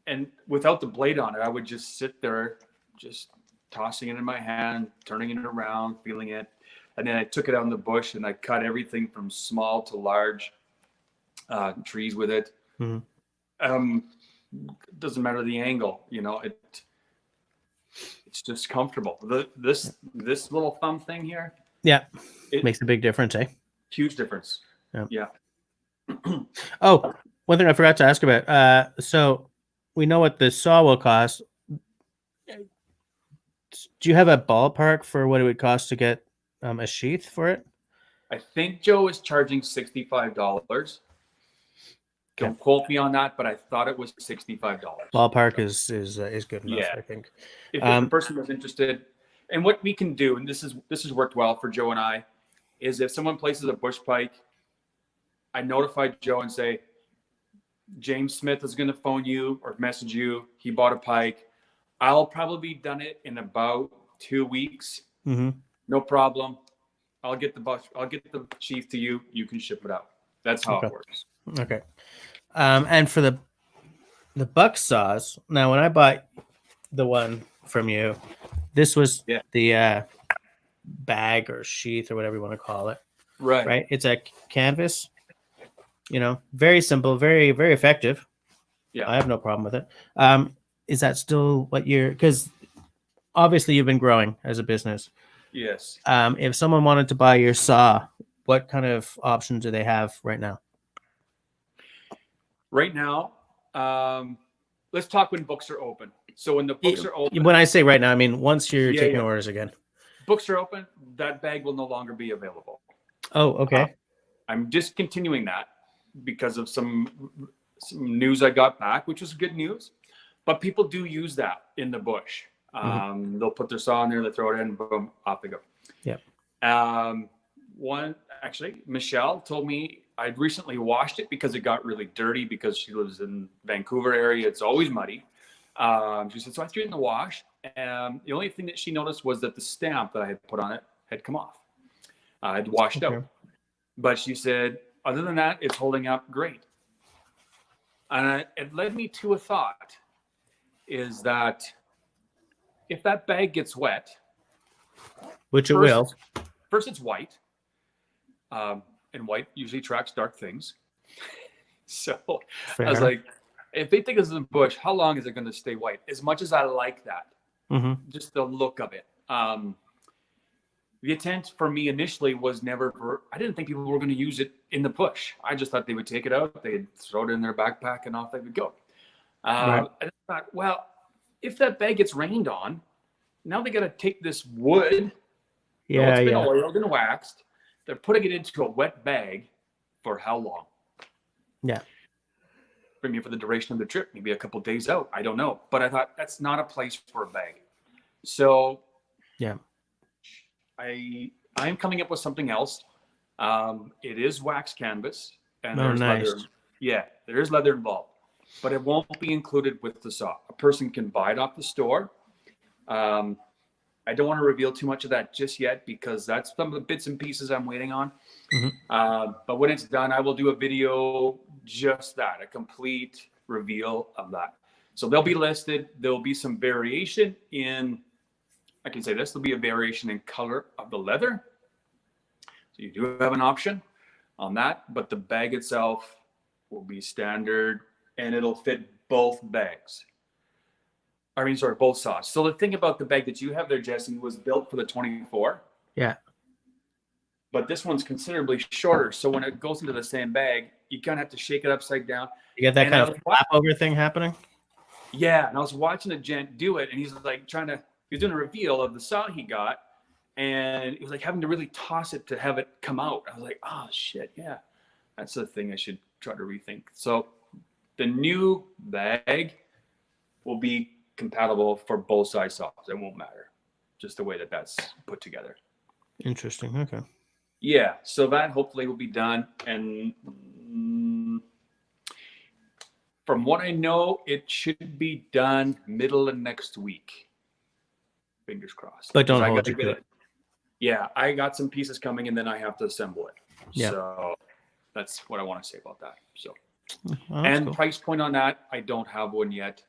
and without the blade on it, I would just sit there, just tossing it in my hand, turning it around, feeling it. And then I took it out in the bush and I cut everything from small to large trees with it. Doesn't matter the angle, it's just comfortable. This little thumb thing here, it makes a big difference, eh? Huge difference. Yeah. Oh, one thing I forgot to ask about. So we know what the saw will cost. Do you have a ballpark for what it would cost to get a sheath for it? I think Joe is charging $65. Don't quote me on that, but I thought it was $65. Ballpark is good enough, I think. If the person was interested, and what we can do, and this has worked well for Joe and I, is if someone places a bush pike, I notify Joe and say, James Smith is going to phone you or message you. He bought a pike. I'll probably be done it in about 2 weeks. No problem. I'll get the sheath to you. You can ship it out. That's how it works. Okay. And for the buck saws, now when I bought the one from you, this was the bag or sheath or whatever you want to call it. Right. It's a canvas. Very simple, very, very effective. Yeah. I have no problem with it. Is that still what because obviously you've been growing as a business. Yes. If someone wanted to buy your saw, what kind of options do they have right now? Right now, let's talk when books are open. So when the books are open. When I say right now, I mean once you're taking orders again. Books are open, that bag will no longer be available. Oh, okay. I'm discontinuing that because of some news I got back, which was good news. But people do use that in the bush. They'll put their saw in there, they throw it in, boom, off they go. Yeah. Michelle told me I'd recently washed it because it got really dirty because she lives in Vancouver area. It's always muddy. She said, so I threw it in the wash. And the only thing that she noticed was that the stamp that I had put on it had come off. I'd washed out. But she said, other than that, it's holding up great. And it led me to a thought, is that if that bag gets wet, which it will. First, it's white. And white usually tracks dark things. So I was like, if they think this is a bush, how long is it going to stay white? As much as I like that, just the look of it. The intent for me initially was I didn't think people were going to use it in the bush. I just thought they would take it out, they'd throw it in their backpack, and off they would go. And I thought, well, if that bag gets rained on, now they got to take this wood. It's been oiled and waxed. They're putting it into a wet bag for how long? Yeah. Maybe for the duration of the trip, maybe a couple of days out. I don't know. But I thought that's not a place for a bag. So I'm coming up with something else. It is wax canvas. And there's leather. Yeah, there is leather involved. But it won't be included with the saw. A person can buy it off the store. I don't want to reveal too much of that just yet because that's some of the bits and pieces I'm waiting on. But when it's done, I will do a video, just that, a complete reveal of that. So they'll be listed. There'll be some variation I can say this, there'll be a variation in color of the leather. So you do have an option on that, but the bag itself will be standard and it'll fit both bags. Both saws. So the thing about the bag that you have there, Jesse, was built for the 24. Yeah. But this one's considerably shorter. So when it goes into the same bag, you kind of have to shake it upside down. You get that kind of flap over thing happening? Yeah. And I was watching a gent do it, and he's like he was doing a reveal of the saw he got, and he was like having to really toss it to have it come out. I was like, oh, shit. Yeah. That's the thing I should try to rethink. So the new bag will be compatible for both size saws. It won't matter, just the way that that's put together. Interesting. Okay. Yeah, so that hopefully will be done, and from what I know, it should be done middle of next week. Fingers crossed. But don't hold you to it. Yeah, I got some pieces coming, and then I have to assemble it. Yeah. So that's what I want to say about that. So, cool. Price point on that, I don't have one yet.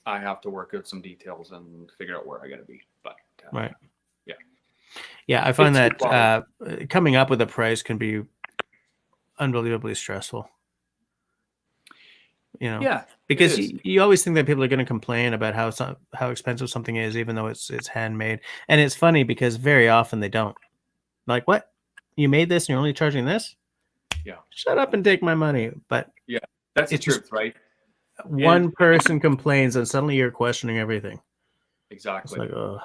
I have to work out some details and figure out where I got to be. But yeah. Yeah, I find It's good quality. that coming up with a price can be unbelievably stressful. You know, Yeah, it because is. you always think that people are going to complain about how expensive something is, even though it's handmade. And it's funny because very often they don't. Like, what? You made this and you're only charging this? Yeah, Shut up and take my money. But yeah, that's the it's just truth, right? And one person complains and suddenly you're questioning everything. It's exactly. like, oh,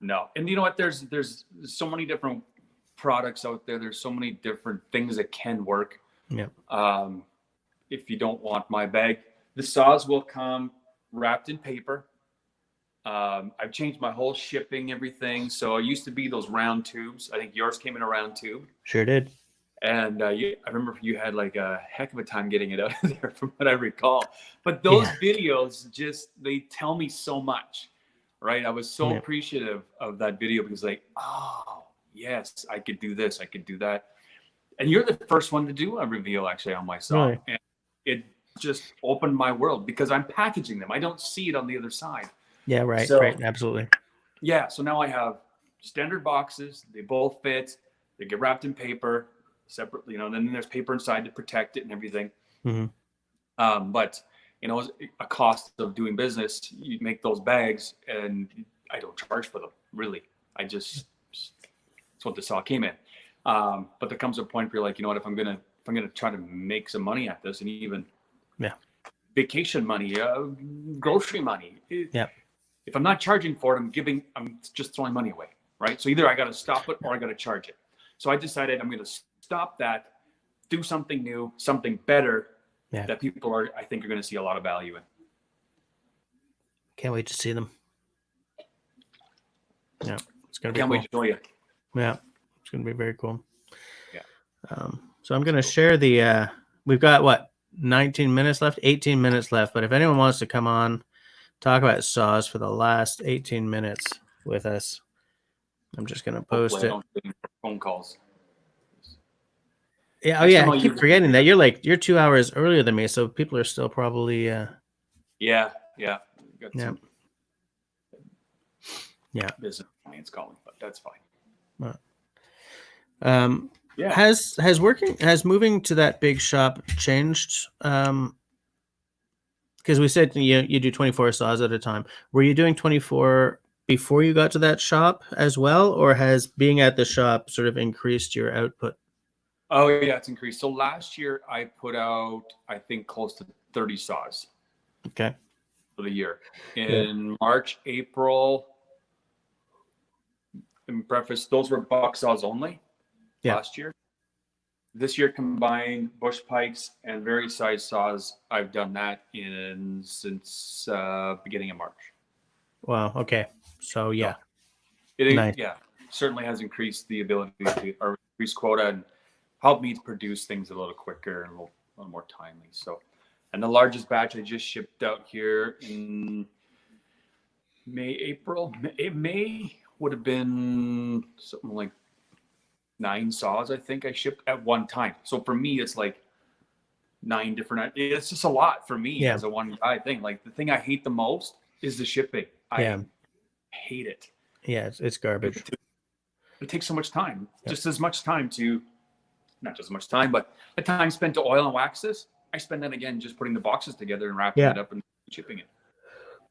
No, and you know what? There's so many different products out there. There's so many different things that can work. yeah, Um, if you don't want my bag, the saws will come wrapped in paper. I've changed my whole shipping, everything. So it used to be those round tubes. I think yours came in a round tube. sure did. And I remember you had like a heck of a time getting it out of there, from what I recall. But those Yeah, videos they tell me so much, right? I was so yeah, appreciative of that video because, like, oh yes, I could do this, I could do that. And you're the first one to do a reveal actually on my saw, really. and it just opened my world because I'm packaging them. I don't see it on the other side. Yeah, right, So right, absolutely. yeah, so now I have standard boxes. They both fit. They get wrapped in paper separately, you know. And then there's paper inside to protect it and everything. Hmm. But you know, a cost of doing business, you make those bags, and I don't charge for them really. I just that's what the saw came in. But there comes a point where you're like, you know what? If I'm gonna try to make some money at this, and even Yeah, vacation money, grocery money. yeah. If I'm not charging for it, I'm just throwing money away, right? So either I got to stop it or I got to charge it. So I decided I'm going to stop that, do something new, something better Yeah. that I think are going to see a lot of value in. Can't wait to see them. Yeah, it's gonna be Can't cool. wait to show you. Yeah, it's gonna be very cool. Yeah. So I'm gonna share the. We've got what 19 minutes left, 18 minutes left. But if anyone wants to come on, talk about saws for the last 18 minutes with us, I'm just gonna post Hopefully I it. don't get any phone calls. Yeah, oh Next yeah, time I I'll keep use it. forgetting that you're 2 hours earlier than me, so people are still probably. Yeah. Got Yeah, some yeah. business clients calling, but that's fine. Um, Yeah. has moving to that big shop changed? Because we said you do 24 saws at a time. Were you doing 24 before you got to that shop as well, or has being at the shop sort of increased your output? Oh yeah, it's increased. So last year I put out, I think, close to 30 saws Okay. for the year. Yeah. In March, April, in preface, those were bucksaws only Yeah. last year. This year, combined bush pikes and various size saws, I've done that since beginning of March. Wow. Okay. So So yeah. it Nice. yeah certainly has increased the ability to, or increased quota, and helped me to produce things a little quicker and a little more timely. So, and the largest batch I just shipped out here in May would have been something like 9 saws, I think I shipped at one time. So for me, it's like 9 different. It's just a lot for me Yeah. as a one guy thing. Like the thing I hate the most is the shipping. Yeah. I hate it. Yeah. It's garbage. It takes so much time, Yeah. just as much time to, not just as much time, but the time spent to oil and wax this, I spend that again just putting the boxes together and wrapping Yeah. it up and shipping it.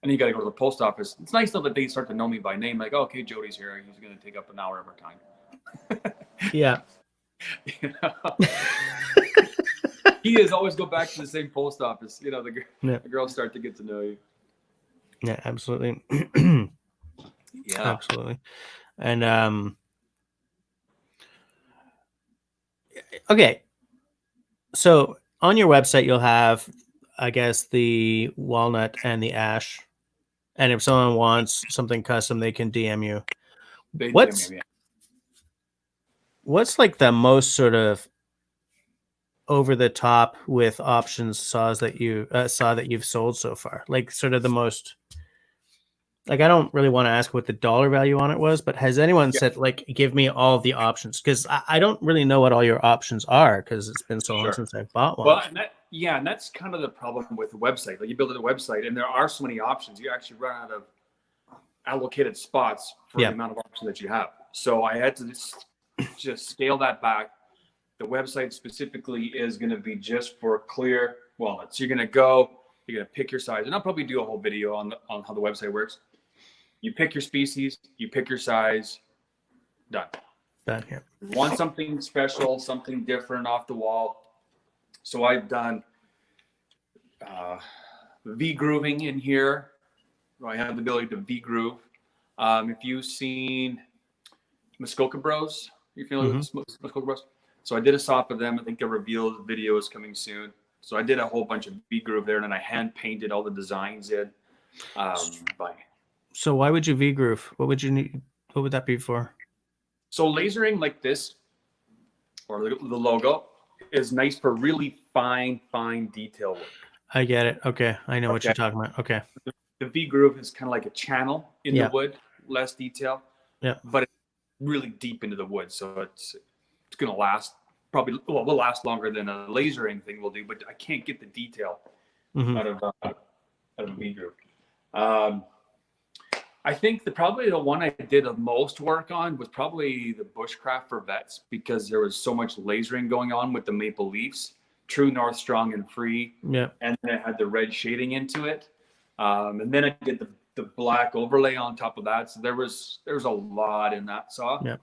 And you got to go to the post office. It's nice though that they start to know me by name. Like, oh, okay, Jody's here. He's going to take up an hour of our time. Yeah. You know? He is always go back to the same post office. You know, the girls start to get to know you. Yeah. Absolutely. Yeah. Absolutely. And okay. So on your website, you'll have, I guess, the walnut and the ash. And if someone wants something custom, they can DM you. They What's DM me. what's like the most sort of over the top with options saws that you saw that you've sold so far? Like sort of the most, like, I don't really want to ask what the dollar value on it was, but has anyone Yeah, said like give me all of the options? Because I don't really know what all your options are because it's been so long sure. since I've bought one. Well, and that's kind of the problem with the website. Like you build a website, and there are so many options, you actually run out of allocated spots for Yeah. the amount of options that you have. So I had to just scale that back. The website specifically is going to be just for clear walnuts. You're going to go, you're going to pick your size, and I'll probably do a whole video on how the website works. You pick your species, you pick your size, done. Done here. Want something special, something different off the wall. So I've done V-grooving in here. I have the ability to V-groove. If you've seen Muskoka Bros, you familiar with Muskoka Bros? So I did a saw for them. I think a reveal video is coming soon. So I did a whole bunch of V-groove there, and then I hand painted all the designs in. So why would you V-groove? What would you need? What would that be for? So lasering like this, or the logo, is nice for really fine detail work. I get it. Okay, I know what you're talking about. Okay. The V-groove is kind of like a channel in the wood, less detail. Yeah. But it's really deep into the wood, so it's going to last probably, well, will last longer than a lasering thing will do, but I can't get the detail out of a V-groove. I think probably the one I did the most work on was probably the Bushcraft for vets, because there was so much lasering going on with the maple leaves, True North, Strong and Free. Yeah. And then it had the red shading into it. And then I did the black overlay on top of that. So there was a lot in that saw. Yeah.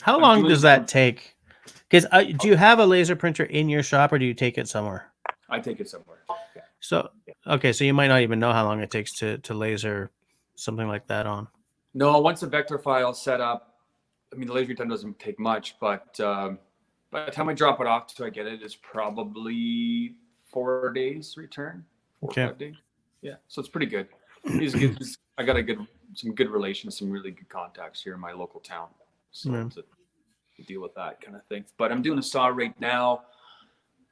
How long does that take? Because do you have a laser printer in your shop, or do you take it somewhere? I take it somewhere. Yeah. So, okay, so you might not even know how long it takes to laser something like that on. No, once the vector file is set up, I mean, the lasering time doesn't take much, but by the time I drop it off till I get it, it's probably 4 days return. 4 or 5 days. Yeah, so it's pretty good. I got some good relations, some really good contacts here in my local town, so to deal with that kind of thing. But I'm doing a saw right now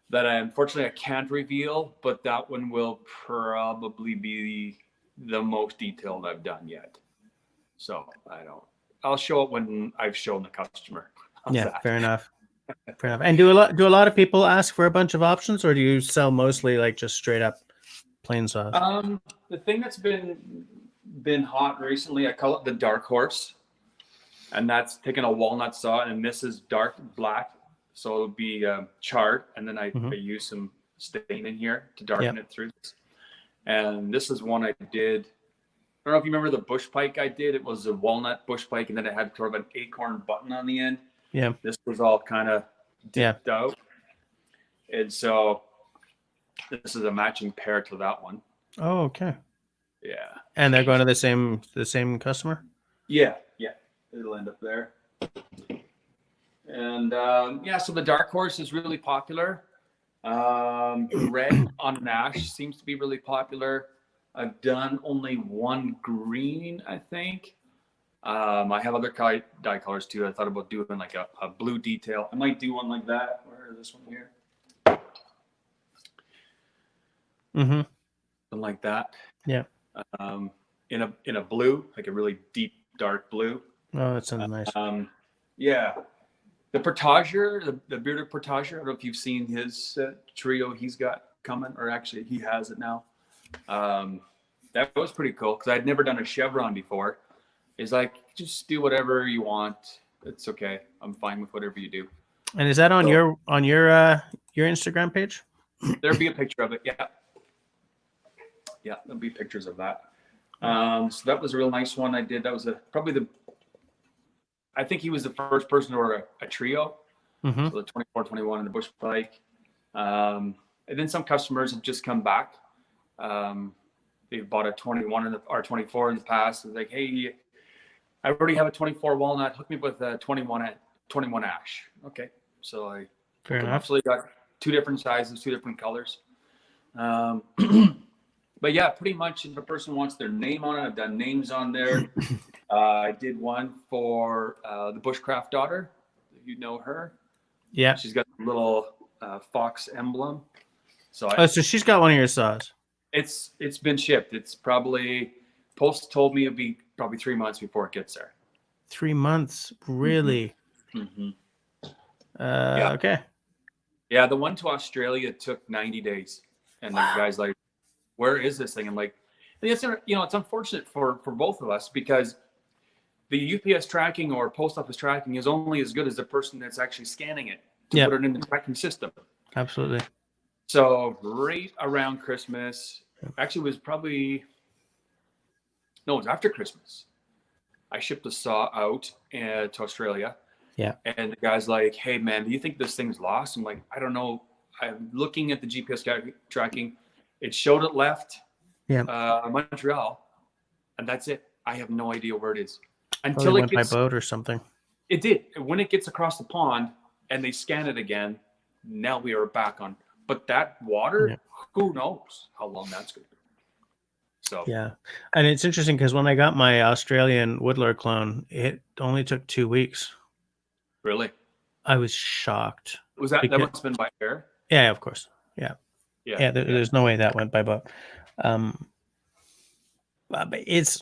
that unfortunately I can't reveal, but that one will probably be the most detailed I've done yet. So I'll show it when I've shown the customer. Fair enough. Fair enough. And do a lot of people ask for a bunch of options, or do you sell mostly like just straight up plain saws? The thing that's been hot recently, I call it the dark horse, and that's taking a walnut saw, and this is dark black. So it'll be charred, and then I use some stain in here to darken it through. And this is one I did. I don't know if you remember the bush pike I did. It was a walnut bush pike, and then it had sort of an acorn button on the end. Yeah. This was all kind of dipped out. And so this is a matching pair to that one. Oh, okay. Yeah. And they're going to the same customer? Yeah. It'll end up there. And so the dark horse is really popular. Red on an ash seems to be really popular. I've done only one green, I think. I have other dye colors too. I thought about doing like a blue detail. I might do one like that. Where is this one here? Something like that. Yeah. In a blue, like a really deep dark blue. Oh, that sounds nice. Yeah. The Portager, the bearded Portager, I don't know if you've seen his trio he's got coming, or actually he has it now. That was pretty cool because I'd never done a chevron before. It's like, just do whatever you want. It's okay. I'm fine with whatever you do. And is that on your Instagram page? There'll be a picture of it. Yeah. Yeah, there'll be pictures of that. So that was a real nice one I did. That was I think he was the first person to order a trio. So the 24, 21 and the bush pike. And then some customers have just come back. They've bought a 21 or 24 in the past. It's like, hey, I already have a 24 walnut. Hook me with a 21 ash. Okay. So I fair enough. So they got 2 different sizes, 2 different colors. But yeah, pretty much if a person wants their name on it, I've done names on there. I did one for the Bushcraft daughter. You know her. Yeah. She's got a little fox emblem. So so she's got one of your saws. It's been shipped. It's probably, Post told me it'd be probably 3 months before it gets there. 3 months, really? Okay. Yeah, the one to Australia took 90 days, and the guy's like, "Where is this thing?" I'm like, "It's unfortunate for both of us because the UPS tracking or post office tracking is only as good as the person that's actually scanning it to put it in the tracking system. Absolutely. So right around Christmas, actually it was probably, no, it was after Christmas. I shipped a saw out to Australia. Yeah. And the guy's like, hey man, do you think this thing's lost? I'm like, I don't know. I'm looking at the GPS tracking. It showed it left Montreal, and that's it. I have no idea where it is. Until it went by boat or something. It did. When it gets across the pond and they scan it again, now we are back on. But that water, who knows how long that's going to be. So yeah, and it's interesting because when I got my Australian woodlore clone, it only took 2 weeks. Really? I was shocked. Was that must have been by air? Yeah, of course. Yeah. There's no way that went by boat. But it's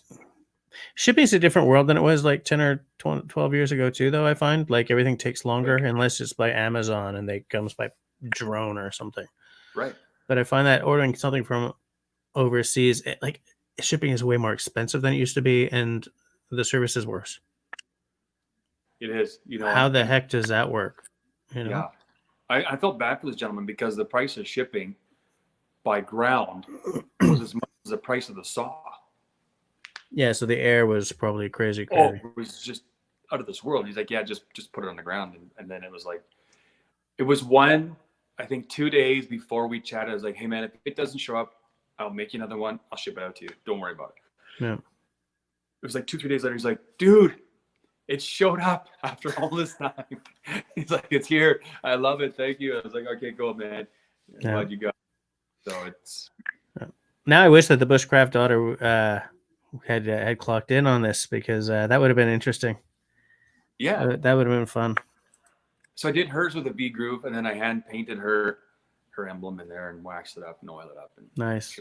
shipping is a different world than it was like 10 or 12 years ago too, though. I find like everything takes longer unless it's by Amazon and they comes by drone or something. Right. But I find that ordering something from overseas, like shipping is way more expensive than it used to be, and the service is worse. It is. How the heck does that work? Yeah. I felt bad for this gentleman because the price of shipping by ground was as much as the price of the saw. Yeah, so the air was probably crazy. Oh, it was just out of this world. He's like, yeah, just put it on the ground. And then it was like, it was I think 2 days before we chatted, I was like, hey man, if it doesn't show up, I'll make you another one. I'll ship it out to you. Don't worry about it. Yeah. It was like 2-3 days later. He's like, dude, it showed up after all this time. He's like, it's here. I love it. Thank you. I was like, okay, cool, man. I'm glad you got it. So it's. Now I wish that the Bushcraft daughter had clocked in on this because that would have been interesting. Yeah. That would have been fun. So I did hers with a V groove, and then I hand painted her emblem in there and waxed it up and oiled it up. And nice.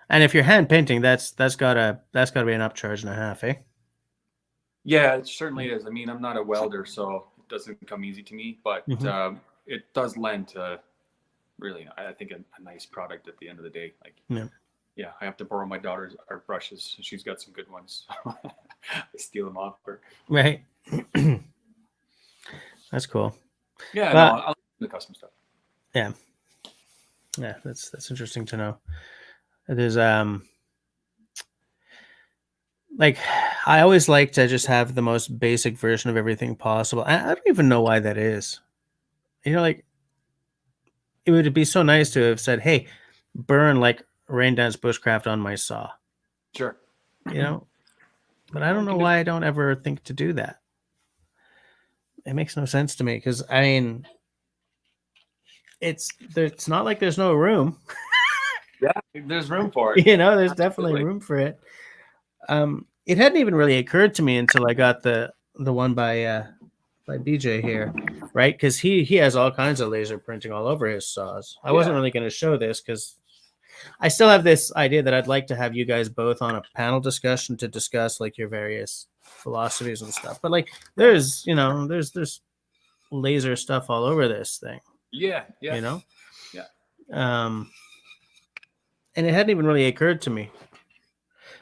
And if you're hand painting, that's gotta be an upcharge and a half, eh? Yeah, it certainly is. I mean, I'm not a welder, so it doesn't come easy to me, but it does lend to really, I think, a nice product at the end of the day. Like, yeah, I have to borrow my daughter's art brushes. She's got some good ones. I steal them off her. Right. That's cool. Yeah, no, I like the custom stuff. Yeah. Yeah, that's interesting to know. There's like I always like to just have the most basic version of everything possible. I don't even know why that is. Like it would be so nice to have said, "Hey, burn like Rain Dance Bushcraft on my saw." Sure. But I don't know why I don't ever think to do that. It makes no sense to me because I mean, it's not like there's no room. Yeah, there's room for it. There's definitely room for it. It hadn't even really occurred to me until I got the one by BJ here, right? Because he has all kinds of laser printing all over his saws. I wasn't really going to show this because I still have this idea that I'd like to have you guys both on a panel discussion to discuss like your various philosophies and stuff. But like, there's laser stuff all over this thing. Yeah. Yeah. And it hadn't even really occurred to me.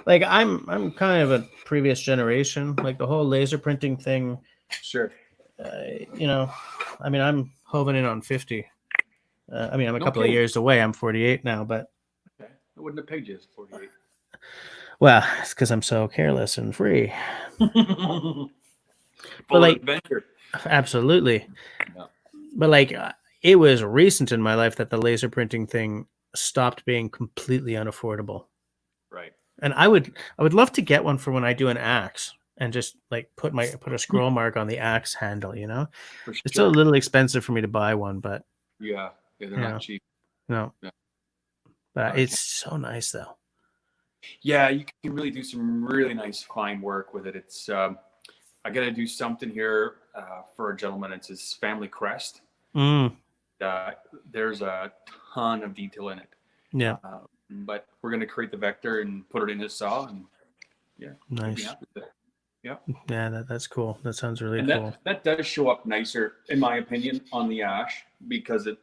Like I'm kind of a previous generation, like the whole laser printing thing. Sure. I mean, I'm hovering in on 50. I mean, I'm a couple of years away. I'm 48 now, but I wouldn't have pegged you as 48. Well, it's because I'm so careless and free. Full like, adventure. Absolutely. Yeah. But like, it was recent in my life that the laser printing thing stopped being completely unaffordable. Right. And I would love to get one for when I do an axe and just like put a scroll mark on the axe handle, Sure. It's still a little expensive for me to buy one, but they're not cheap. No. But it's so nice though. Yeah, you can really do some really nice fine work with it. It's I got to do something here for a gentleman. It's his family crest. There's a ton of detail in it. Yeah. But we're going to create the vector and put it in his saw. And nice. Yeah. Yeah, that's cool. That sounds really cool. That does show up nicer, in my opinion, on the ash because it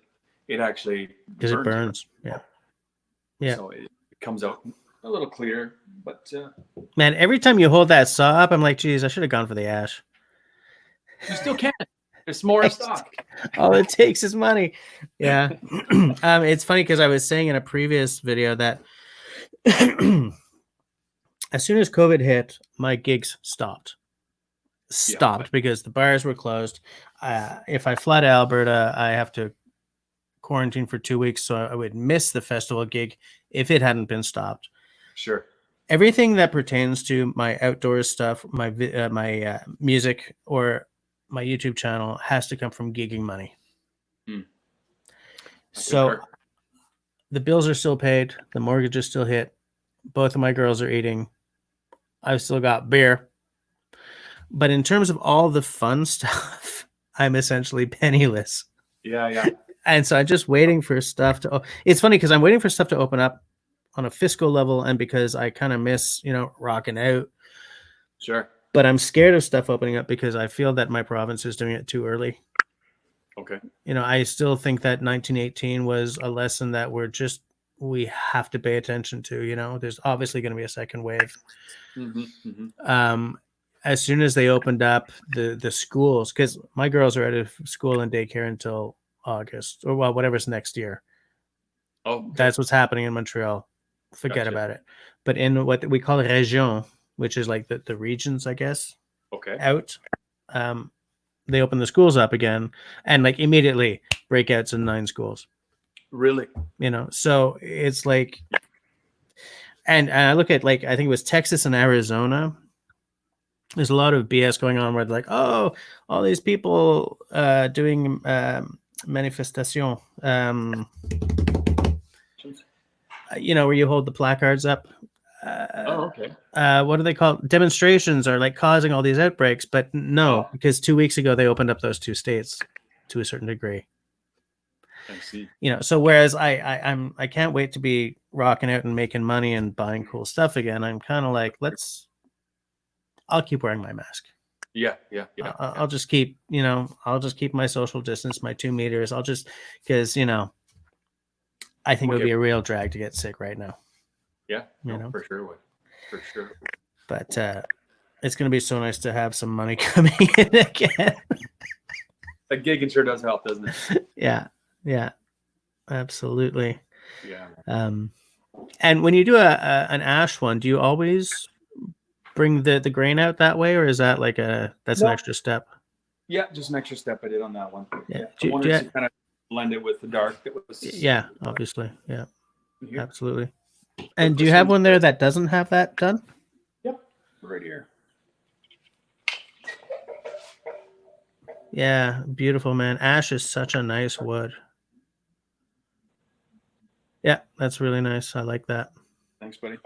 actually burns. Yeah. So it comes out a little clear, but Man, every time you hold that saw up, I'm like, geez, I should have gone for the ash. you still can. There's more in stock. All it takes is money. Yeah. It's funny because I was saying in a previous video that as soon as COVID hit, my gigs stopped. Because the bars were closed. If I fly to Alberta, I have to quarantine for 2 weeks, so I would miss the festival gig if it hadn't been stopped. Sure. Everything that pertains to my outdoors stuff, my music, or my YouTube channel has to come from gigging money. So the bills are still paid. The mortgage is still hit. Both of my girls are eating. I've still got beer. But in terms of all the fun stuff, I'm essentially penniless. Yeah. And so I'm just waiting for stuff to... It's funny because I'm waiting for stuff to open up on a fiscal level, and because I kind of miss, rocking out. Sure. But I'm scared of stuff opening up because I feel that my province is doing it too early. Okay. I still think that 1918 was a lesson that we have to pay attention to. There's obviously going to be a second wave. As soon as they opened up the schools, because my girls are out of school and daycare until August, or whatever's next year. Oh, okay. That's what's happening in Montreal. Forget about it. But in what we call région, which is like the regions, I guess. Okay. Out. They open the schools up again, and like immediately breakouts in 9 schools. Really? So it's like, and I look at, like, I think it was Texas and Arizona. There's a lot of BS going on where they're like, oh, all these people doing manifestation, where you hold the placards up. Okay. What do they call it? Demonstrations are like causing all these outbreaks, but no, because 2 weeks ago they opened up those 2 states to a certain degree. I see. So whereas I can't wait to be rocking out and making money and buying cool stuff again. I'm kind of like, I'll keep wearing my mask. Yeah. I'll just keep, I'll just keep my social distance, my 2 meters. I'll just, because, I think it would be a real drag to get sick right now. Yeah, for sure would. For sure. But it's going to be so nice to have some money coming in again. A gigging sure does help, doesn't it? Yeah, absolutely. Yeah. And when you do an ash one, do you always bring the grain out that way, or is that like an extra step? Yeah, just an extra step I did on that one. Yeah. I wanted to kind of blend it with the dark. Yeah, obviously. Yeah, absolutely. And do you have one there that doesn't have that done? Yep, right here. Yeah, beautiful, man. Ash is such a nice wood. Yeah, that's really nice. I like that. Thanks, buddy.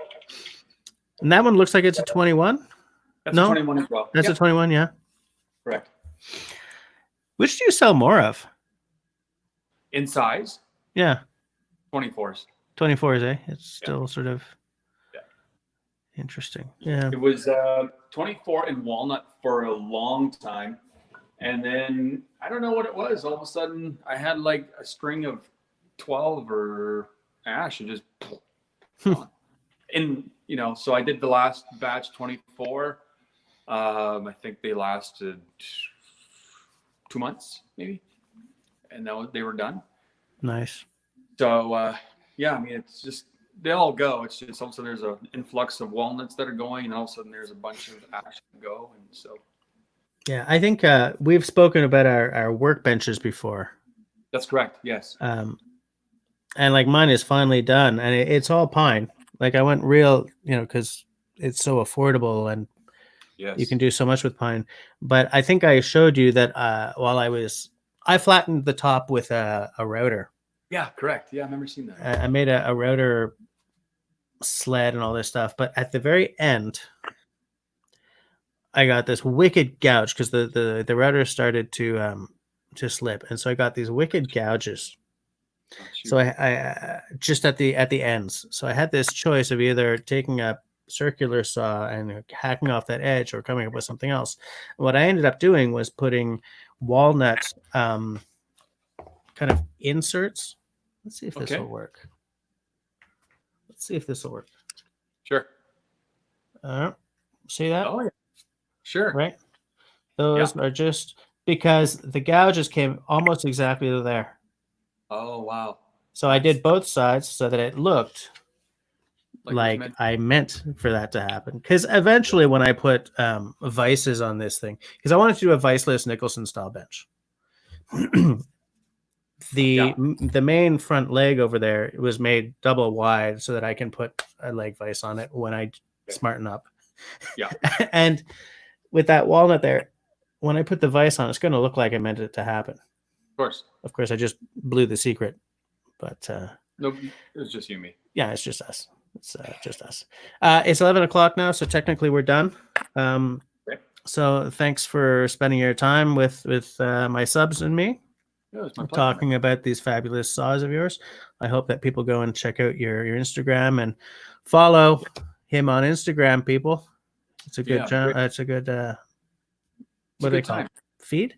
And that one looks like it's a 21. That's a 21 as well. That's a 21, yeah. Correct. Which do you sell more of? In size? Yeah. 24s. 24s, eh? It's still sort of interesting. Yeah. It was 24 in walnut for a long time. And then I don't know what it was. All of a sudden I had like a string of 12 or ash and just so I did the last batch 24. I think they lasted 2 months maybe. And they were done. Nice. So it's just, they all go. It's just all of a sudden there's an influx of walnuts that are going, and all of a sudden there's a bunch of ash that go. And so. Yeah, I think we've spoken about our workbenches before. That's correct. Yes. And like mine is finally done, and it's all pine. Like I went real, because it's so affordable, and you can do so much with pine. But I think I showed you that while I flattened the top with a router. Yeah, correct. Yeah, I remember seeing that. I made a router sled and all this stuff, but at the very end, I got this wicked gouge because the router started to slip, and so I got these wicked gouges. So I just at the ends. So I had this choice of either taking a circular saw and hacking off that edge or coming up with something else. And what I ended up doing was putting walnut kind of inserts. Let's see if this will work. See that? Oh yeah, sure. Right? Those are just because the gouges came almost exactly to there. Oh wow. So I did both sides so that it looked like I meant for that to happen. Because eventually, when I put vices on this thing, because I wanted to do a viceless Nicholson style bench, the main front leg over there was made double wide so that I can put a leg vice on it when I smarten up. Yeah. And with that walnut there, when I put the vice on, it's going to look like I meant it to happen. Of course, I just blew the secret, but no, it's just you and me. Yeah, it's just us. It's just us. It's 11 o'clock now, so technically we're done. So thanks for spending your time with my subs and me. Yeah, it was my pleasure, talking about these fabulous saws of yours. I hope that people go and check out your Instagram and follow him on Instagram, people. It's a good channel. It's a good what do they call it? Feed?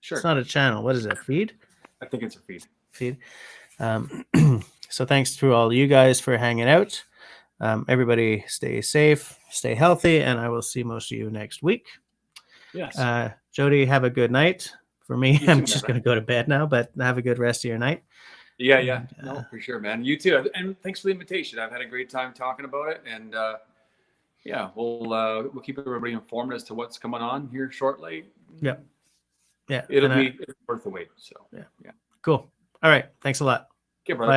Sure. It's not a channel. What is it? Feed? I think it's a feed. Feed. So thanks to all you guys for hanging out. Everybody stay safe, stay healthy, and I will see most of you next week. Yes. Jody, have a good night. For me, I'm just going to go to bed now, but have a good rest of your night. Yeah, yeah. No, for sure, man. You too. And thanks for the invitation. I've had a great time talking about it. And yeah, we'll keep everybody informed as to what's coming on here shortly. Yeah. Yeah. It'll be worth the wait. So yeah. Cool. All right. Thanks a lot. Okay, brother. Bye,